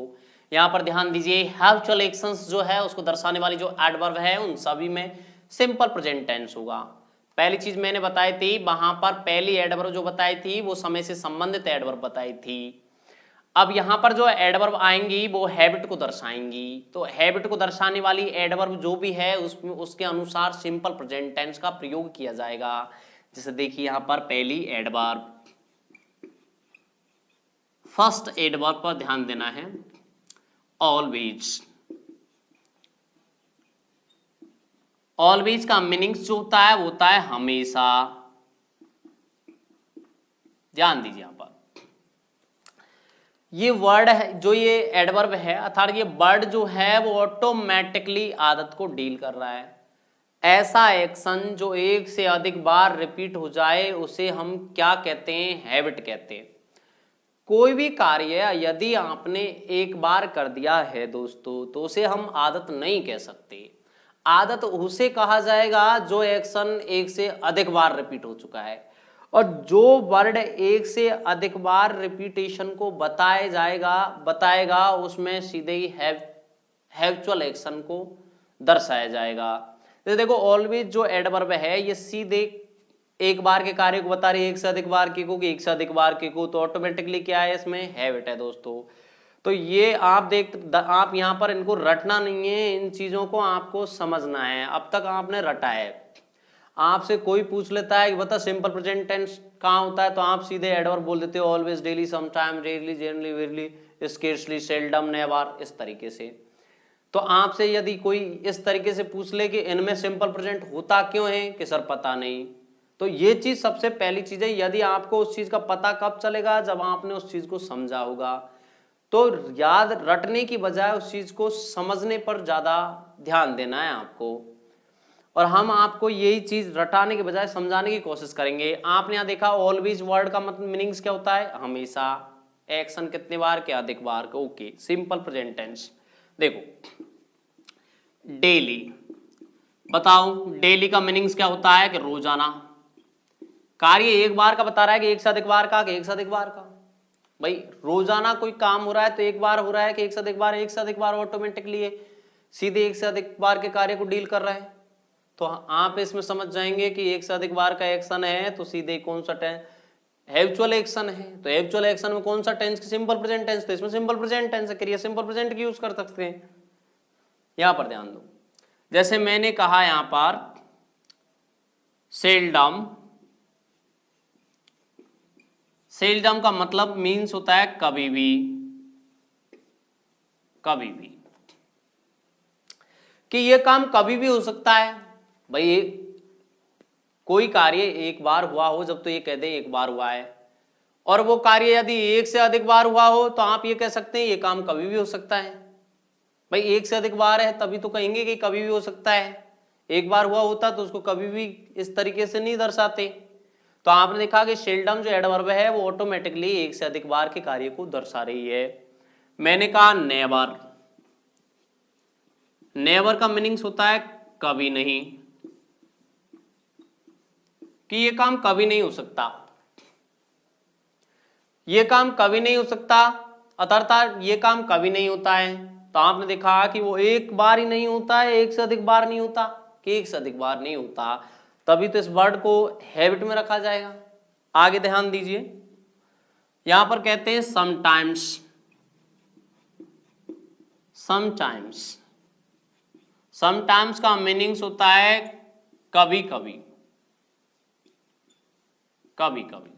यहाँ पर ध्यान दीजिए, हैबिचुअल एक्शंस जो है उसको दर्शाने वाली जो एडवर्ब है उन सभी में सिंपल प्रेजेंट टेंस होगा। पहली चीज मैंने बताई थी, वहां पर पहली एडवर्ब जो बताई थी वो समय से संबंधित एडवर्ब बताई थी। अब यहां पर जो एडवर्ब आएंगी वो हैबिट को दर्शाएंगी। तो हैबिट को दर्शाने वाली एडवर्ब जो भी है उसमें उसके अनुसार सिंपल प्रेजेंट टेंस का प्रयोग किया जाएगा। जैसे देखिए यहां पर पहली एडवर्ब, फर्स्ट एडवर्ब पर ध्यान देना है, ऑलवेज। ऑलवेज का मीनिंग जो होता है वो होता है हमेशा। ध्यान दीजिए, यहां पर ये वर्ड है, जो ये एडवर्ब है अर्थात ये वर्ड जो है वो ऑटोमेटिकली आदत को डील कर रहा है। ऐसा एक्शन जो एक से अधिक बार रिपीट हो जाए उसे हम क्या कहते हैं, हैबिट कहते हैं। कोई भी कार्य यदि आपने एक बार कर दिया है दोस्तों तो उसे हम आदत नहीं कह सकते। आदत उसे कहा जाएगा जो एक्शन एक से अधिक बार रिपीट हो चुका है, और जो वर्ड एक से अधिक बार रिपीटेशन को बताएगा उसमें सीधे ही हैबिचुअल एक्शन को दर्शाया जाएगा। तो देखो ऑलवेज जो एडवर्ब है ये सीधे एक बार के कार्य को बता रही है, एक से अधिक बार के को कि एक से अधिक बार के को, तो ऑटोमेटिकली क्या है, इसमें हैबिट है दोस्तों। तो ये आप आप यहाँ पर इनको रटना नहीं है, इन चीजों को आपको समझना है। अब तक आपने रटा है, आपसे कोई पूछ लेता है कि बता सिंपल प्रेजेंट टेंस कहाँ होता है, तो आप सीधे एडवर्ब बोल देते हो, always, daily, sometime, rarely, generally, verily, scarcely, seldom, never, इस तरीके से। तो आपसे यदि कोई इस तरीके से पूछ ले कि इनमें सिंपल प्रेजेंट होता क्यों है, कि सर पता नहीं, तो ये चीज सबसे पहली चीज है। यदि आपको उस चीज का पता कब चलेगा, जब आपने उस चीज को समझा होगा। तो याद रटने की बजाय उस चीज को समझने पर ज्यादा ध्यान देना है आपको, और हम आपको यही चीज रटाने के बजाय समझाने की कोशिश करेंगे। आपने यहाँ देखा ऑलवेज वर्ड का मतलब मीनिंग्स क्या होता है, हमेशा, एक्शन कितने बार के, अधिक बार के, ओके। सिंपल प्रेजेंट टेंस देखो, डेली, बताओ डेली का मीनिंग्स क्या होता है, कि रोजाना। कार्य एक बार का बता रहा है कि एक से अधिक बार का, कि एक से अधिक बार का। भाई रोजाना कोई काम हो रहा है तो एक बार हो रहा है कि एक से अधिक बार, एक से अधिक बार ऑटोमेटिकली सीधे एक से अधिक बार के कार्य को डील कर रहा है। तो आप इसमें समझ जाएंगे कि एक से अधिक बार का एक्शन है तो सीधे कौन सा टेंस, हैबिचुअल एक्शन है। तो हैबिचुअल एक्शन में कौन सा टेंस, सिंपल प्रेजेंट टेंस, तो इसमें सिंपल प्रेजेंट टेंस है, क्रिया सिंपल प्रेजेंट की यूज कर सकते हैं। यहां पर ध्यान दो, जैसे मैंने कहा यहां पर सेल्डम, सेल्डम का मतलब मीन्स होता है कभी भी, कभी भी, कि ये काम कभी भी हो सकता है। भाई कोई कार्य एक बार हुआ हो जब तो ये कह दे एक बार हुआ है, और वो कार्य यदि एक से अधिक बार हुआ हो तो आप ये कह सकते हैं ये काम कभी भी हो सकता है। भाई एक से अधिक बार है तभी तो कहेंगे कि कभी भी हो सकता है, एक बार हुआ होता तो उसको कभी भी इस तरीके से नहीं दर्शाते। तो आपने देखा कि सेल्डम जो एडवर्ब है वो ऑटोमेटिकली एक से अधिक बार के कार्य को दर्शा रही है। मैंने कहा नेवर, नेवर का मीनिंग्स होता है कभी नहीं, कि ये काम कभी नहीं हो सकता, ये काम कभी नहीं हो सकता, अर्थात ये काम कभी नहीं होता है। तो आपने देखा कि वो एक बार ही नहीं होता है, एक से अधिक बार नहीं होता, कि एक से अधिक बार नहीं होता, तभी तो इस वर्ड को हैबिट में रखा जाएगा। आगे ध्यान दीजिए, यहां पर कहते हैं समटाइम्स, समटाइम्स, समटाइम्स का मीनिंग्स होता है कभी कभी, कभी कभी।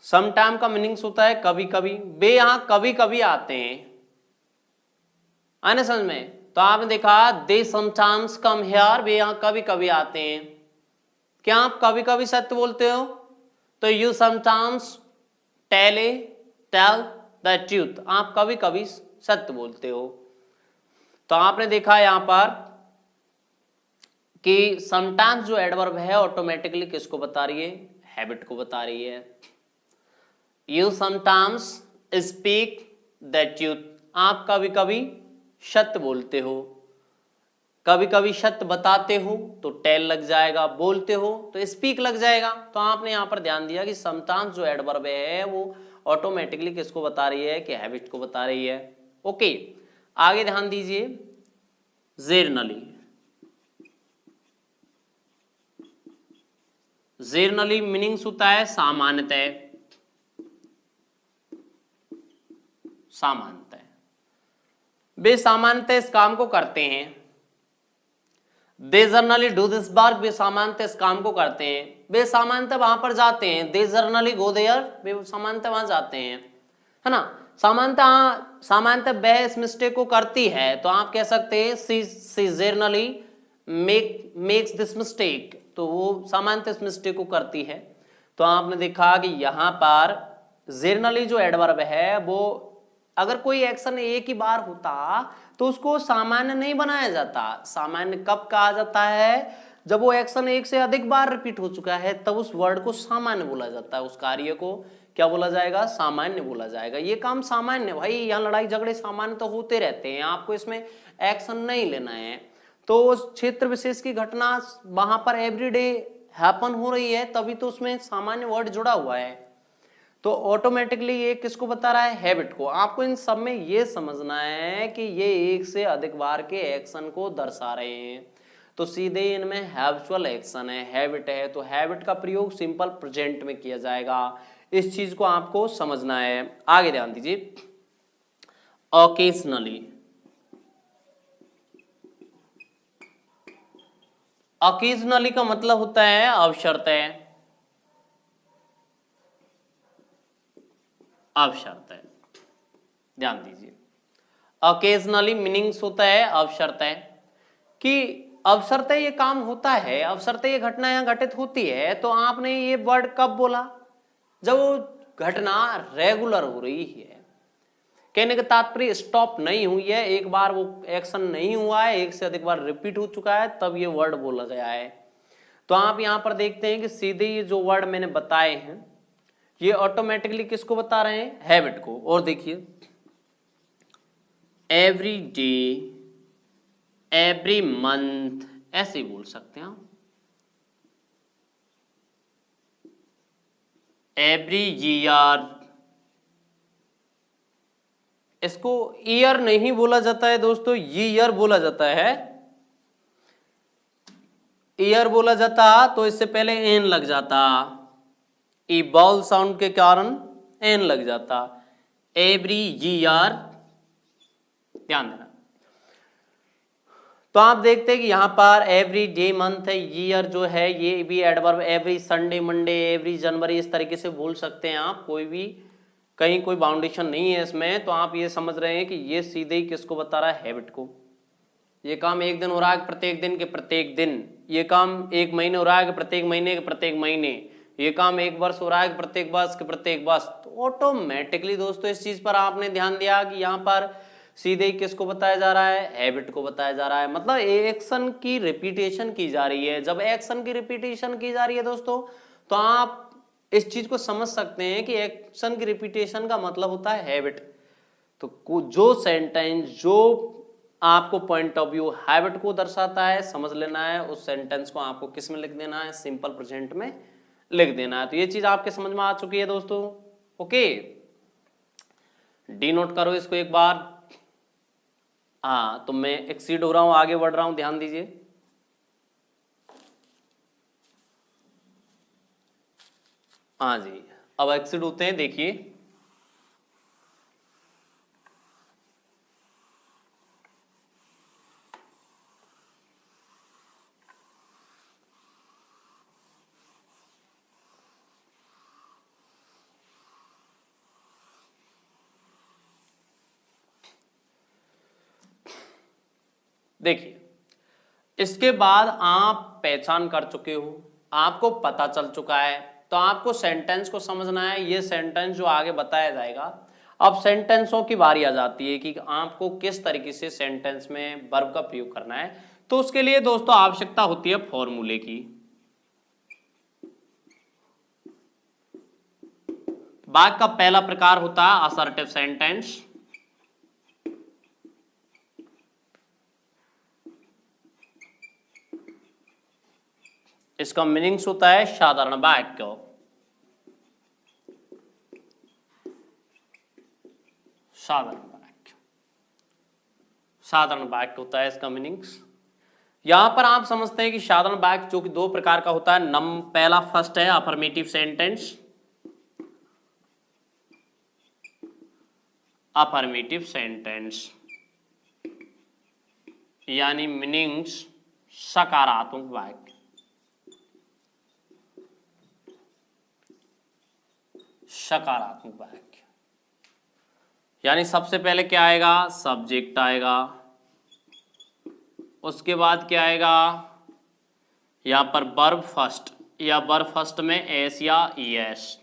समटाइम का मीनिंग्स होता है कभी कभी। वे यहां कभी कभी आते हैं, आने समझ में। तो आपने देखा दे समटाइम्स कम हियर, वे यहां कभी कभी आते हैं। क्या आप कभी कभी सत्य बोलते हो, तो you sometimes tell the truth, आप कभी कभी सत्य बोलते हो। तो आपने देखा यहां पर कि समटाइम्स जो एडवर्ब है ऑटोमेटिकली किसको बता रही है, हैबिट को बता रही है। You sometimes speak the truth, आप कभी कभी सत्य बोलते हो, कभी कभी सत्य बताते हो तो टेल लग जाएगा, बोलते हो तो स्पीक लग जाएगा। तो आपने यहां पर ध्यान दिया कि समटाइम्स जो एडवर्ब है वो ऑटोमेटिकली किसको बता रही है, कि हैबिट को बता रही है। ओके, आगे ध्यान दीजिए, जेरनली, जेरनली मीनिंग्स होता है सामान्यतः, सामान्यतः, वे सामान्यतः इस काम को करते हैं। दे जर्नली डू दिस वर्क, वे सामान्यतः इस काम को करते हैं, वे सामान्यतः वहां पर जाते हैं। दे जर्नली गो देयर, वे सामान्यतः वहां जाते हैं, है ना। सामान्यतः वह इस मिस्टेक को करती है, तो आप कह सकते हैं सी जर्नली मेक्स दिस मिस्टेक, तो वो सामान्यतः इस मिस्टेक को करती है। तो आपने देखा कि यहां पर जर्नली जो एडवर्ब है वो अगर कोई एक्शन एक ही बार होता तो उसको सामान्य नहीं बनाया जाता। सामान्य कब कहा जाता है, जब वो एक्शन एक से अधिक बार रिपीट हो चुका है, तब उस वर्ड को सामान्य बोला जाता है। उस कार्य को क्या बोला जाएगा, सामान्य बोला जाएगा। ये काम सामान्य, भाई यहाँ लड़ाई झगड़े सामान्य तो होते रहते हैं, आपको इसमें एक्शन नहीं लेना है। तो उस क्षेत्र विशेष की घटना वहां पर एवरीडे हैपन हो रही है, तभी तो उसमें सामान्य वर्ड जुड़ा हुआ है। तो ऑटोमेटिकली ये किसको बता रहा है, हैबिट को। आपको इन सब में ये समझना है कि ये एक से अधिक बार के एक्शन को दर्शा रहे हैं, तो सीधे इनमें हैबिचुअल एक्शन है, हैबिट है, तो हैबिट का प्रयोग सिंपल प्रेजेंट में किया जाएगा। इस चीज को आपको समझना है। आगे ध्यान दीजिए, ओकेजनली, ऑकेजनली का मतलब होता है अवसरतः, अवसरतः, ध्यान दीजिए। ऑकेजनली मीनिंग्स होता है अवसरतः, कि अवसरतः ये काम होता है, अवसरतः ये घटना यहाँ घटित होती है। तो आपने ये वर्ड कब बोला? जब वो घटना रेगुलर हो रही है, कहने का तात्पर्य स्टॉप नहीं हुई है, एक बार वो एक्शन नहीं हुआ है, एक से अधिक बार रिपीट हो चुका है, तब ये वर्ड बोला गया है। तो आप यहां पर देखते हैं कि सीधे ये जो वर्ड मैंने बताए हैं ये ऑटोमेटिकली किसको बता रहे हैं? हैबिट को। और देखिए एवरी डे, एवरी मंथ, ऐसे बोल सकते हैं आप। एवरी ईयर, इसको ईयर नहीं बोला जाता है दोस्तों, ईयर बोला जाता है। ईयर बोला जाता तो इससे पहले एन लग जाता, ई बाउल साउंड के कारण एन लग जाता। एवरी ईयर, ध्यान देना। तो आप देखते हैं कि यहां पर एवरी डे मंथ है, ईयर जो है ये भी adverb, every Sunday Monday, every January, इस तरीके से बोल सकते हैं आप। कोई भी कहीं कोई बाउंडेशन नहीं है इसमें। तो आप ये समझ रहे हैं कि ये सीधे ही किसको बता रहा है? हैबिट को। ये काम एक दिन हो रहा है प्रत्येक दिन के प्रत्येक दिन, ये काम एक महीने हो रहा है कि प्रत्येक महीने के प्रत्येक महीने, ये काम एक वर्ष हो रहा है कि प्रत्येक वर्ष के प्रत्येक वर्ष। तो ऑटोमेटिकली दोस्तों इस चीज पर आपने ध्यान दिया कि यहाँ पर सीधे ही किसको बताया जा रहा है? हैबिट को बताया जा रहा है। मतलब एक्शन की रिपीटेशन की जा रही है। जब एक्शन की रिपीटेशन की जा रही है दोस्तों, तो आप इस चीज को समझ सकते हैं कि एक्शन की रिपीटेशन का मतलब होता है हैबिट। तो जो सेंटेंस जो आपको पॉइंट ऑफ व्यू हैबिट को दर्शाता है, समझ लेना है, उस सेंटेंस को आपको किस में लिख देना है? सिंपल प्रेजेंट में लिख देना है। तो ये चीज आपके समझ में आ चुकी है दोस्तों। ओके, डी नोट करो इसको एक बार। हाँ, तो मैं एक्सीड हो रहा हूं, आगे बढ़ रहा हूं, ध्यान दीजिए। हाँ जी, अब एक्सीड होते हैं, देखिए। देखिए, इसके बाद आप पहचान कर चुके हो, आपको पता चल चुका है, तो आपको सेंटेंस को समझना है। ये सेंटेंस जो आगे बताया जाएगा, अब सेंटेंसों की बारी आ जाती है कि आपको किस तरीके से सेंटेंस में वर्ब का प्रयोग करना है। तो उसके लिए दोस्तों आवश्यकता होती है फॉर्मूले की। वाक्य का पहला प्रकार होता है असर्टिव सेंटेंस। इसका मीनिंग्स होता है साधारण वाक्य। साधारण वाक्य, साधारण वाक्य होता है इसका मीनिंग्स। यहां पर आप समझते हैं कि साधारण वाक्य जो कि दो प्रकार का होता है। पहला फर्स्ट है अफर्मेटिव सेंटेंस। अफर्मेटिव सेंटेंस यानी मीनिंग्स सकारात्मक वाक्य। सकारात्मक वाक्य यानी सबसे पहले क्या आएगा? सब्जेक्ट आएगा, उसके बाद क्या आएगा? यहां पर वर्ब फर्स्ट या वर्ब फर्स्ट में एस या ईएस,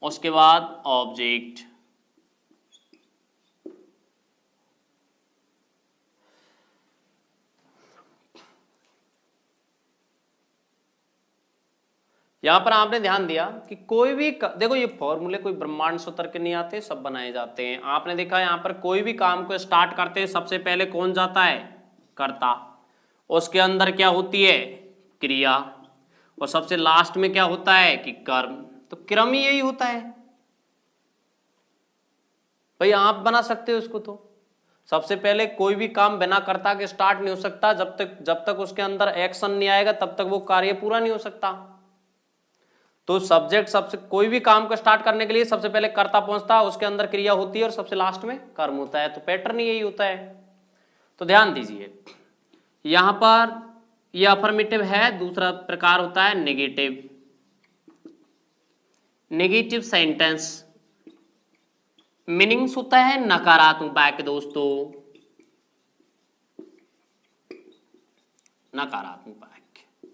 उसके बाद ऑब्जेक्ट, यहां पर आपने ध्यान दिया कि कोई भी देखो ये फॉर्मूले कोई ब्रह्मांड से उतर के नहीं आते, सब बनाए जाते हैं। आपने देखा यहां पर कोई भी काम को स्टार्ट करते हैं सबसे पहले कौन जाता है? कर्ता। उसके अंदर क्या होती है? क्रिया। और सबसे लास्ट में क्या होता है? कि कर्म। तो क्रम ही यही होता है भाई, आप बना सकते हो इसको। तो सबसे पहले कोई भी काम बिना कर्ता के स्टार्ट नहीं हो सकता। जब तक उसके अंदर एक्शन नहीं आएगा तब तक वो कार्य पूरा नहीं हो सकता। तो सब्जेक्ट सबसे कोई भी काम को स्टार्ट करने के लिए सबसे पहले कर्ता पहुंचता है, उसके अंदर क्रिया होती है और सबसे लास्ट में कर्म होता है। तो पैटर्न यही होता है। तो ध्यान दीजिए, यहां पर ये अफर्मेटिव है। दूसरा प्रकार होता है नेगेटिव। नेगेटिव सेंटेंस मीनिंग्स होता है नकारात्मक वाक्य दोस्तों, नकारात्मक वाक्य।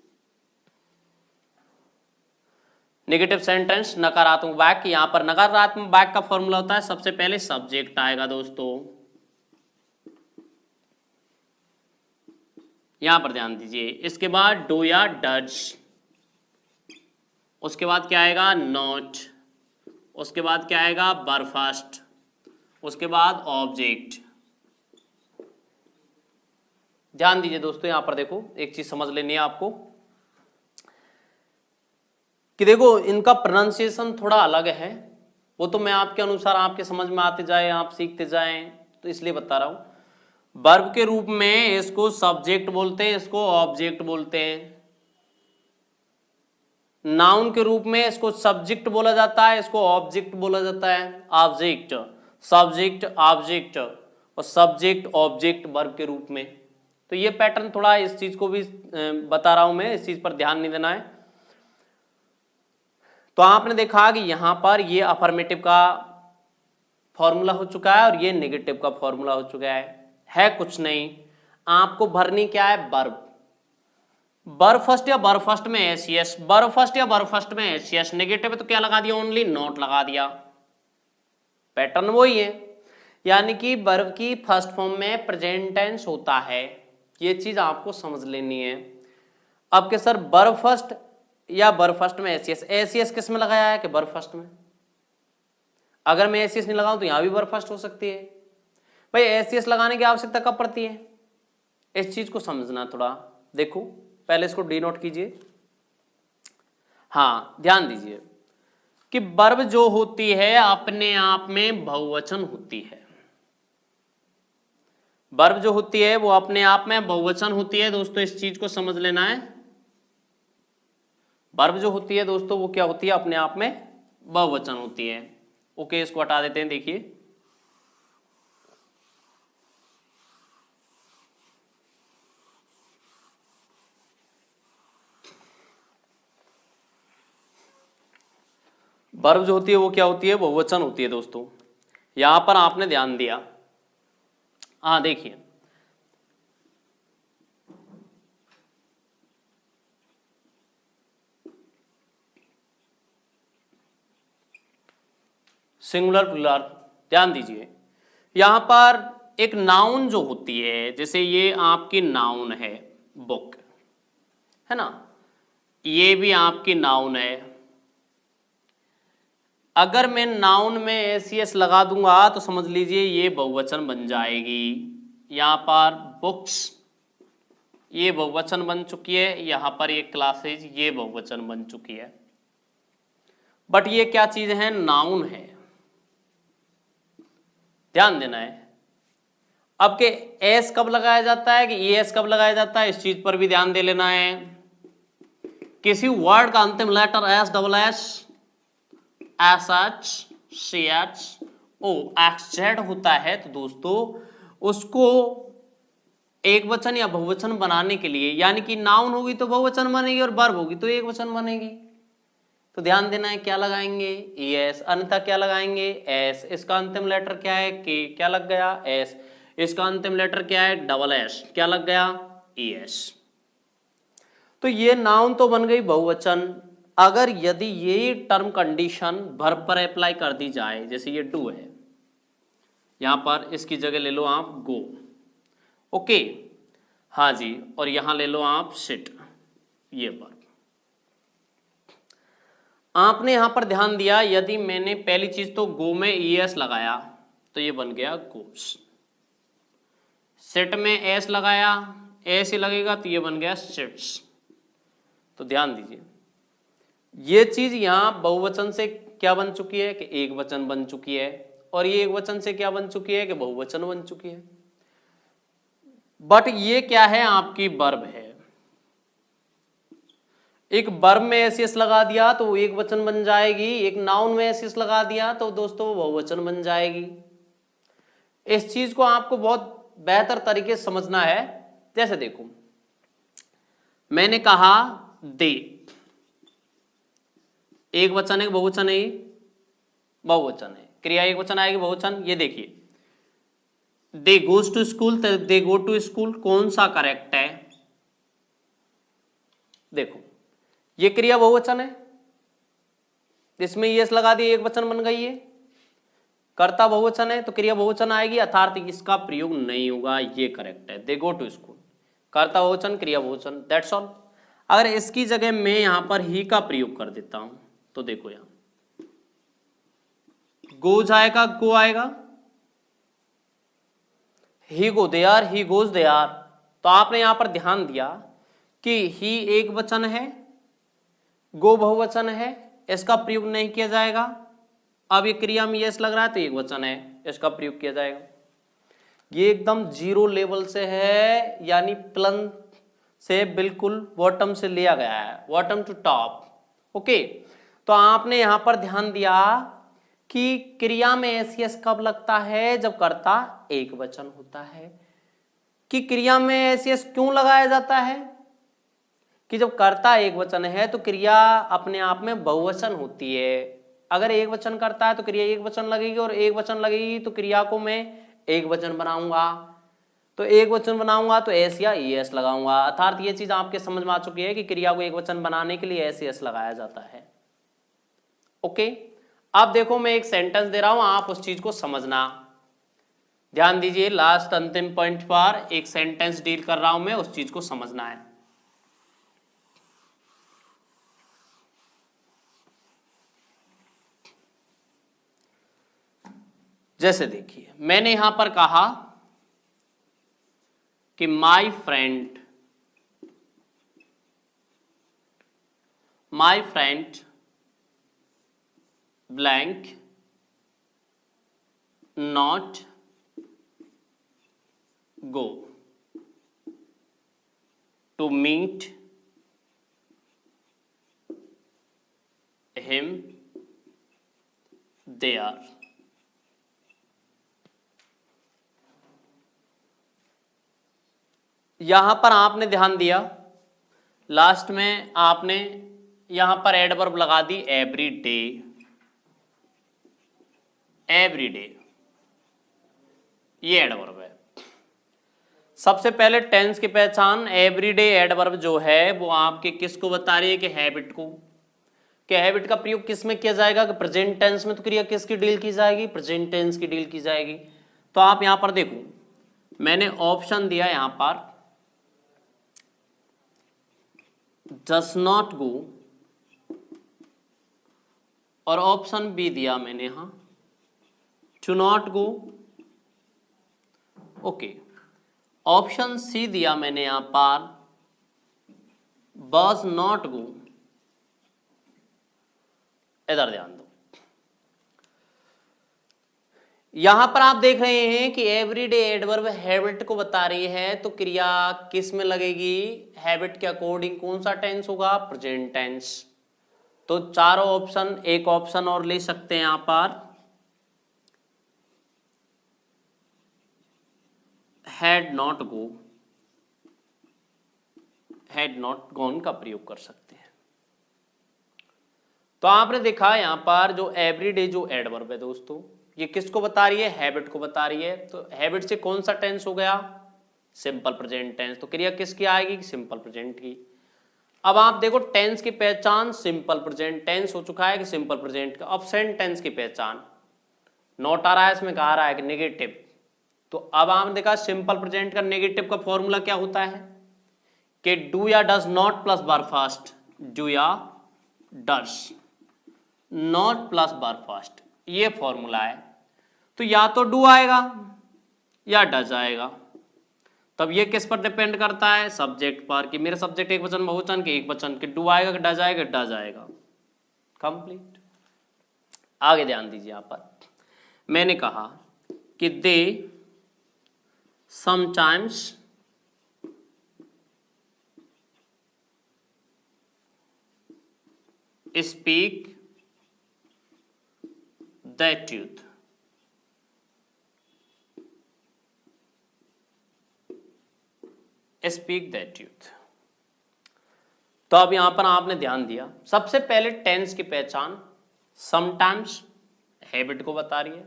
नेगेटिव सेंटेंस नकारात्मक वाक्य। यहां पर नकारात्मक वाक्य का फॉर्मूला होता है, सबसे पहले सब्जेक्ट आएगा दोस्तों, यहां पर ध्यान दीजिए। इसके बाद डू या डज, उसके बाद क्या आएगा नॉट, उसके बाद क्या आएगा वर्ब फर्स्ट, उसके बाद ऑब्जेक्ट। ध्यान दीजिए दोस्तों, यहां पर देखो एक चीज समझ लेनी है आपको कि देखो इनका प्रोनाउंसिएशन थोड़ा अलग है, वो तो मैं आपके अनुसार आपके समझ में आते जाए, आप सीखते जाएं, तो इसलिए बता रहा हूं। वर्ब के रूप में इसको सब्जेक्ट बोलते हैं, इसको ऑब्जेक्ट बोलते हैं। नाउन के रूप में इसको सब्जेक्ट बोला जाता है, इसको ऑब्जेक्ट बोला जाता है। ऑब्जेक्ट, सब्जेक्ट, ऑब्जेक्ट, और सब्जेक्ट ऑब्जेक्ट वर्ब के रूप में। तो ये पैटर्न थोड़ा, इस चीज को भी बता रहा हूं मैं, इस चीज पर ध्यान नहीं देना है। तो आपने देखा कि यहां पर ये अफर्मेटिव का फॉर्मूला हो चुका है और ये नेगेटिव का फॉर्मूला हो चुका है कुछ नहीं। आपको भरनी क्या है वर्ब, वर्ब फर्स्ट या वर्ब फर्स्ट में एसईएस, वर्ब फर्स्ट या वर्ब फर्स्ट में एसईएस। नेगेटिव है तो क्या लगा दिया, ओनली नॉट लगा दिया। पैटर्न वही है, यानी कि वर्ब की फर्स्ट फॉर्म में प्रेजेंट टेंस होता है, ये चीज आपको समझ लेनी है। अब के सर वर्ब फर्स्ट या वर्ब फर्स्ट में एसईएस, एसईएस किस में लगाया है कि वर्ब फर्स्ट में। अगर मैं एसईएस नहीं लगाऊं तो यहां भी वर्ब फर्स्ट हो सकती है। भाई एसईएस लगाने की आवश्यकता कब पड़ती है, इस चीज को समझना थोड़ा। देखो पहले इसको डी नोट कीजिए। हाँ ध्यान दीजिए कि वर्ब जो होती है अपने आप में बहुवचन होती है। वर्ब जो होती है वो अपने आप में बहुवचन होती है दोस्तों, इस चीज को समझ लेना है। वर्ब जो होती है दोस्तों वो क्या होती है, अपने आप में बहुवचन होती है। ओके, इसको हटा देते हैं। देखिए वर्ब जो होती है वो क्या होती है, बहुवचन होती है दोस्तों। यहां पर आपने ध्यान दिया, हाँ देखिए सिंगुलर प्लूरल, ध्यान दीजिए। यहां पर एक नाउन जो होती है, जैसे ये आपकी नाउन है बुक, है ना, ये भी आपकी नाउन है। अगर मैं नाउन में एसईएस लगा दूंगा तो समझ लीजिए ये बहुवचन बन जाएगी। यहां पर बुक्स ये बहुवचन बन चुकी है, यहां पर ये क्लासेज ये बहुवचन बन चुकी है। बट ये क्या चीज है, नाउन है, ध्यान देना है। अब के एस कब लगाया जाता है कि एस कब लगाया जाता है, इस चीज पर भी ध्यान दे लेना है। किसी वर्ड का अंतिम letter S, double S, S H, C H, O, X Z होता है, तो दोस्तों उसको एक वचन या बहुवचन बनाने के लिए, यानी कि नाउन होगी तो बहुवचन बनेगी और वर्ब होगी तो एक वचन बनेगी। तो ध्यान देना है क्या लगाएंगे, एस, अन्यथा क्या लगाएंगे एस। इसका अंतिम लेटर क्या है के, क्या लग गया एस। इसका अंतिम लेटर क्या है डबल एस, क्या लग गया एस। तो ये नाउन तो बन गई बहुवचन। अगर यदि ये टर्म कंडीशन वर्ब पर अप्लाई कर दी जाए, जैसे ये डू है, यहां पर इसकी जगह ले लो आप गो, ओके, हाँ जी, और यहां ले लो आप सिट, ये वर्ब। आपने यहां पर ध्यान दिया, यदि मैंने पहली चीज तो गो में एस लगाया तो ये बन गया गोस। सिट में एस लगाया, एस ही लगेगा तो ये बन गया सिट्स। तो ध्यान दीजिए ये चीज यहां बहुवचन से क्या बन चुकी है कि एक वचन बन चुकी है, और ये एक वचन से क्या बन चुकी है कि बहुवचन बन चुकी है। बट ये क्या है, आपकी वर्ब है। एक वर्ब में एस लगा दिया तो वो एक वचन बन जाएगी, एक नाउन में एस लगा दिया तो दोस्तों वो बहुवचन बन जाएगी। इस चीज को आपको बहुत बेहतर तरीके से समझना है। जैसे देखो मैंने कहा दे, एक वचन है बहुवचन है, बहुवचन है, क्रिया एक वचन आएगी बहुवचन। ये देखिए they goes to school, they go to school, कौन सा करेक्ट है? देखो ये क्रिया बहुवचन है, इसमें यस लगा दिए, एक वचन बन गई है। कर्ता बहुवचन है तो क्रिया बहुवचन आएगी, अर्थात इसका प्रयोग नहीं होगा, ये करेक्ट है। दे गो टू स्कूल, कर्ता बहुवचन क्रिया बहुवचन, दैट्स ऑल। अगर इसकी जगह मैं यहां पर ही का प्रयोग कर देता हूं तो देखो यहां गोज आएगा, गो आएगा, he go there, he goes there. तो आपने यहां पर ध्यान दिया कि ही एक वचन है, गो बहुवचन है, इसका प्रयोग नहीं किया जाएगा। अब ये क्रिया में यस लग रहा है तो एक वचन है, इसका प्रयोग किया जाएगा। ये एकदम जीरो लेवल से है, यानी प्लन से बिल्कुल बॉटम से लिया गया है, बॉटम टू टॉप। ओके, तो आपने यहां पर ध्यान दिया कि क्रिया में एस यस कब लगता है? जब कर्ता एक वचन होता है। कि क्रिया में एस यस क्यों लगाया जाता है? कि जब कर्ता एक वचन है तो क्रिया अपने आप में बहुवचन होती है। अगर एक वचन करता है तो क्रिया एक वचन लगेगी, और एक वचन लगेगी तो क्रिया को मैं एक वचन बनाऊंगा। तो एक वचन बनाऊंगा तो एस या ई एस लगाऊंगा, अर्थात ये चीज आपके समझ में आ चुकी है कि क्रिया को एक वचन बनाने के लिए एस एस लगाया जाता है। ओके, अब देखो मैं एक सेंटेंस दे रहा हूं, आप उस चीज को समझना। ध्यान दीजिए, लास्ट अंतिम पॉइंट पर एक सेंटेंस डील कर रहा हूं मैं, उस चीज को समझना है। जैसे देखिए मैंने यहां पर कहा कि my friend blank not go to meet him there। यहां पर आपने ध्यान दिया, लास्ट में आपने यहां पर एडवर्ब लगा दी एवरी डे, एवरी डे ये एडवर्ब है। सबसे पहले टेंस की पहचान, एवरीडे एडवर्ब जो है वो आपके किसको बता रही है? कि हैबिट को। कि हैबिट का प्रयोग किस में किया जाएगा? कि प्रेजेंट टेंस में। तो क्रिया किसकी डील की जाएगी? प्रेजेंट टेंस की डील की जाएगी। तो आप यहां पर देखो मैंने ऑप्शन दिया यहां पर डस नॉट गो, और ऑप्शन बी दिया मैंने यहां to not go. Okay, option C दिया मैंने यहां पर बस नॉट गो। इधर ध्यान दो, यहां पर आप देख रहे हैं कि एवरीडे एडवर्ब हैबिट को बता रही है, तो क्रिया किस में लगेगी? हैबिट के अकॉर्डिंग कौन सा टेंस होगा? Present tense. तो चारों ऑप्शन, एक ऑप्शन और ले सकते हैं यहां पर, had not go, had not gone का प्रयोग कर सकते हैं। तो आपने देखा यहां पर जो एवरीडे जो एडवर्ब है दोस्तों, ये किसको बता रही है? हैबिट को बता रही है। तो हैबिट से कौन सा टेंस हो गया? Simple present tense. तो क्रिया किसकी आएगी? सिंपल प्रेजेंट की। अब आप देखो टेंस की पहचान सिंपल प्रेजेंट टेंस हो चुका है कि सिंपल प्रेजेंट का। अब्सेंट टेंस की पहचान, नॉट आ रहा है इसमें, कहा रहा है कि नेगेटिव। तो अब आपने देखा सिंपल प्रेजेंट का नेगेटिव का फॉर्मूला क्या होता है? कि डू या does not plus verb first, do या does not plus verb first, ये फॉर्मूला है। तो या तो डू आएगा या डज आएगा। तब ये किस पर डिपेंड करता है? सब्जेक्ट पर, कि मेरे सब्जेक्ट एक वचन बहुवचन के एक वचन, के डू आएगा कि डज आएगा? डज आएगा। कंप्लीट। आगे ध्यान दीजिए, यहां पर मैंने कहा कि they sometimes speak the truth. Speak the truth. तो अब यहां पर आपने ध्यान दिया, सबसे पहले टेंस की पहचान समटाइम्स हैबिट को बता रही है।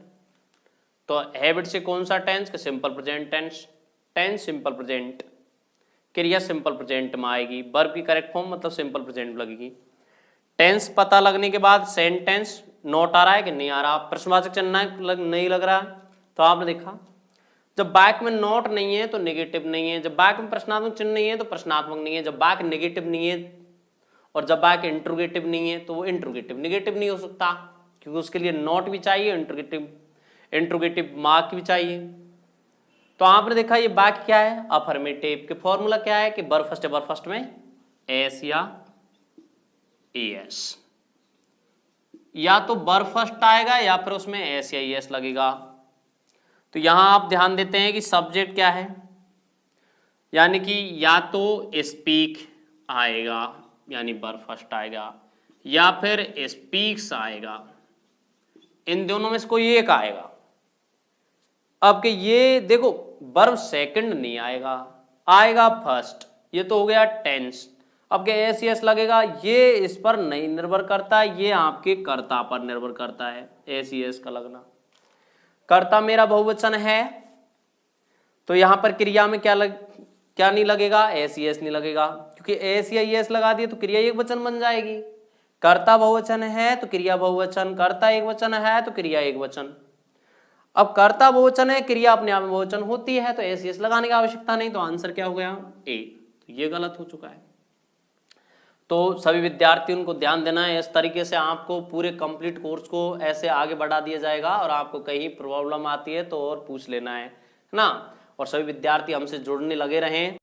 तो हैबिट से कौन सा टेंस? के simple present tense. Tense simple present, क्रिया सिंपल प्रेजेंट में आएगी, वर्ब की करेक्ट फॉर्म मतलब सिंपल प्रेजेंट लगेगी। टेंस पता लगने के बाद सेंटेंस नोट आ रहा है कि नहीं आ रहा, प्रश्नवाचक चिन्ह नहीं लग रहा, तो आपने देखा जब वाक्य में नोट नहीं है तो नेगेटिव नहीं है, जब वाक्य में प्रश्नात्मक चिन्ह नहीं है तो प्रश्नात्मक नहीं है, जब वाक्य नेगेटिव नहीं है और जब वाक्य इंट्रोगेटिव नहीं है तो वो इंट्रोगेटिव नेगेटिव नहीं हो सकता, क्योंकि उसके लिए नोट भी चाहिए, इंट्रोगेटिव मार्क भी चाहिए। तो आपने देखा ये वाक्य क्या है? अफर्मेटिव के फॉर्मूला क्या है कि वर्ब फर्स्ट है, वर्ब फर्स्ट में एस या एस, या तो वर्ब फर्स्ट आएगा या फिर उसमें एस या एस लगेगा। तो यहां आप ध्यान देते हैं कि सब्जेक्ट क्या है, यानी कि या तो स्पीक आएगा यानी वर्ब फर्स्ट आएगा, या फिर स्पीक्स आएगा, इन दोनों में से कोई एक आएगा। अब कि ये देखो वर्ब सेकंड नहीं आएगा, आएगा फर्स्ट, ये तो हो गया टेंस। अब क्या एस यस लगेगा? ये इस पर नहीं निर्भर करता, ये आपके कर्ता पर निर्भर करता है एस यस का लगना। कर्ता मेरा बहुवचन है तो यहां पर क्रिया में क्या नहीं लगेगा? एस यस नहीं लगेगा, क्योंकि एस या यस लगा दिए तो क्रिया एक वचन बन जाएगी। कर्ता बहुवचन है तो क्रिया बहुवचन, कर्ता एक वचन है तो क्रिया एक वचन। अब कर्ता बहुवचन है, क्रिया अपने आप में बहुवचन होती है, तो एस यस लगाने की आवश्यकता नहीं, तो आंसर क्या हो गया? ए। तो ये गलत हो चुका है। तो सभी विद्यार्थियों को ध्यान देना है, इस तरीके से आपको पूरे कंप्लीट कोर्स को ऐसे आगे बढ़ा दिया जाएगा, और आपको कहीं प्रॉब्लम आती है तो और पूछ लेना है ना। और सभी विद्यार्थी हमसे जुड़ने लगे रहें।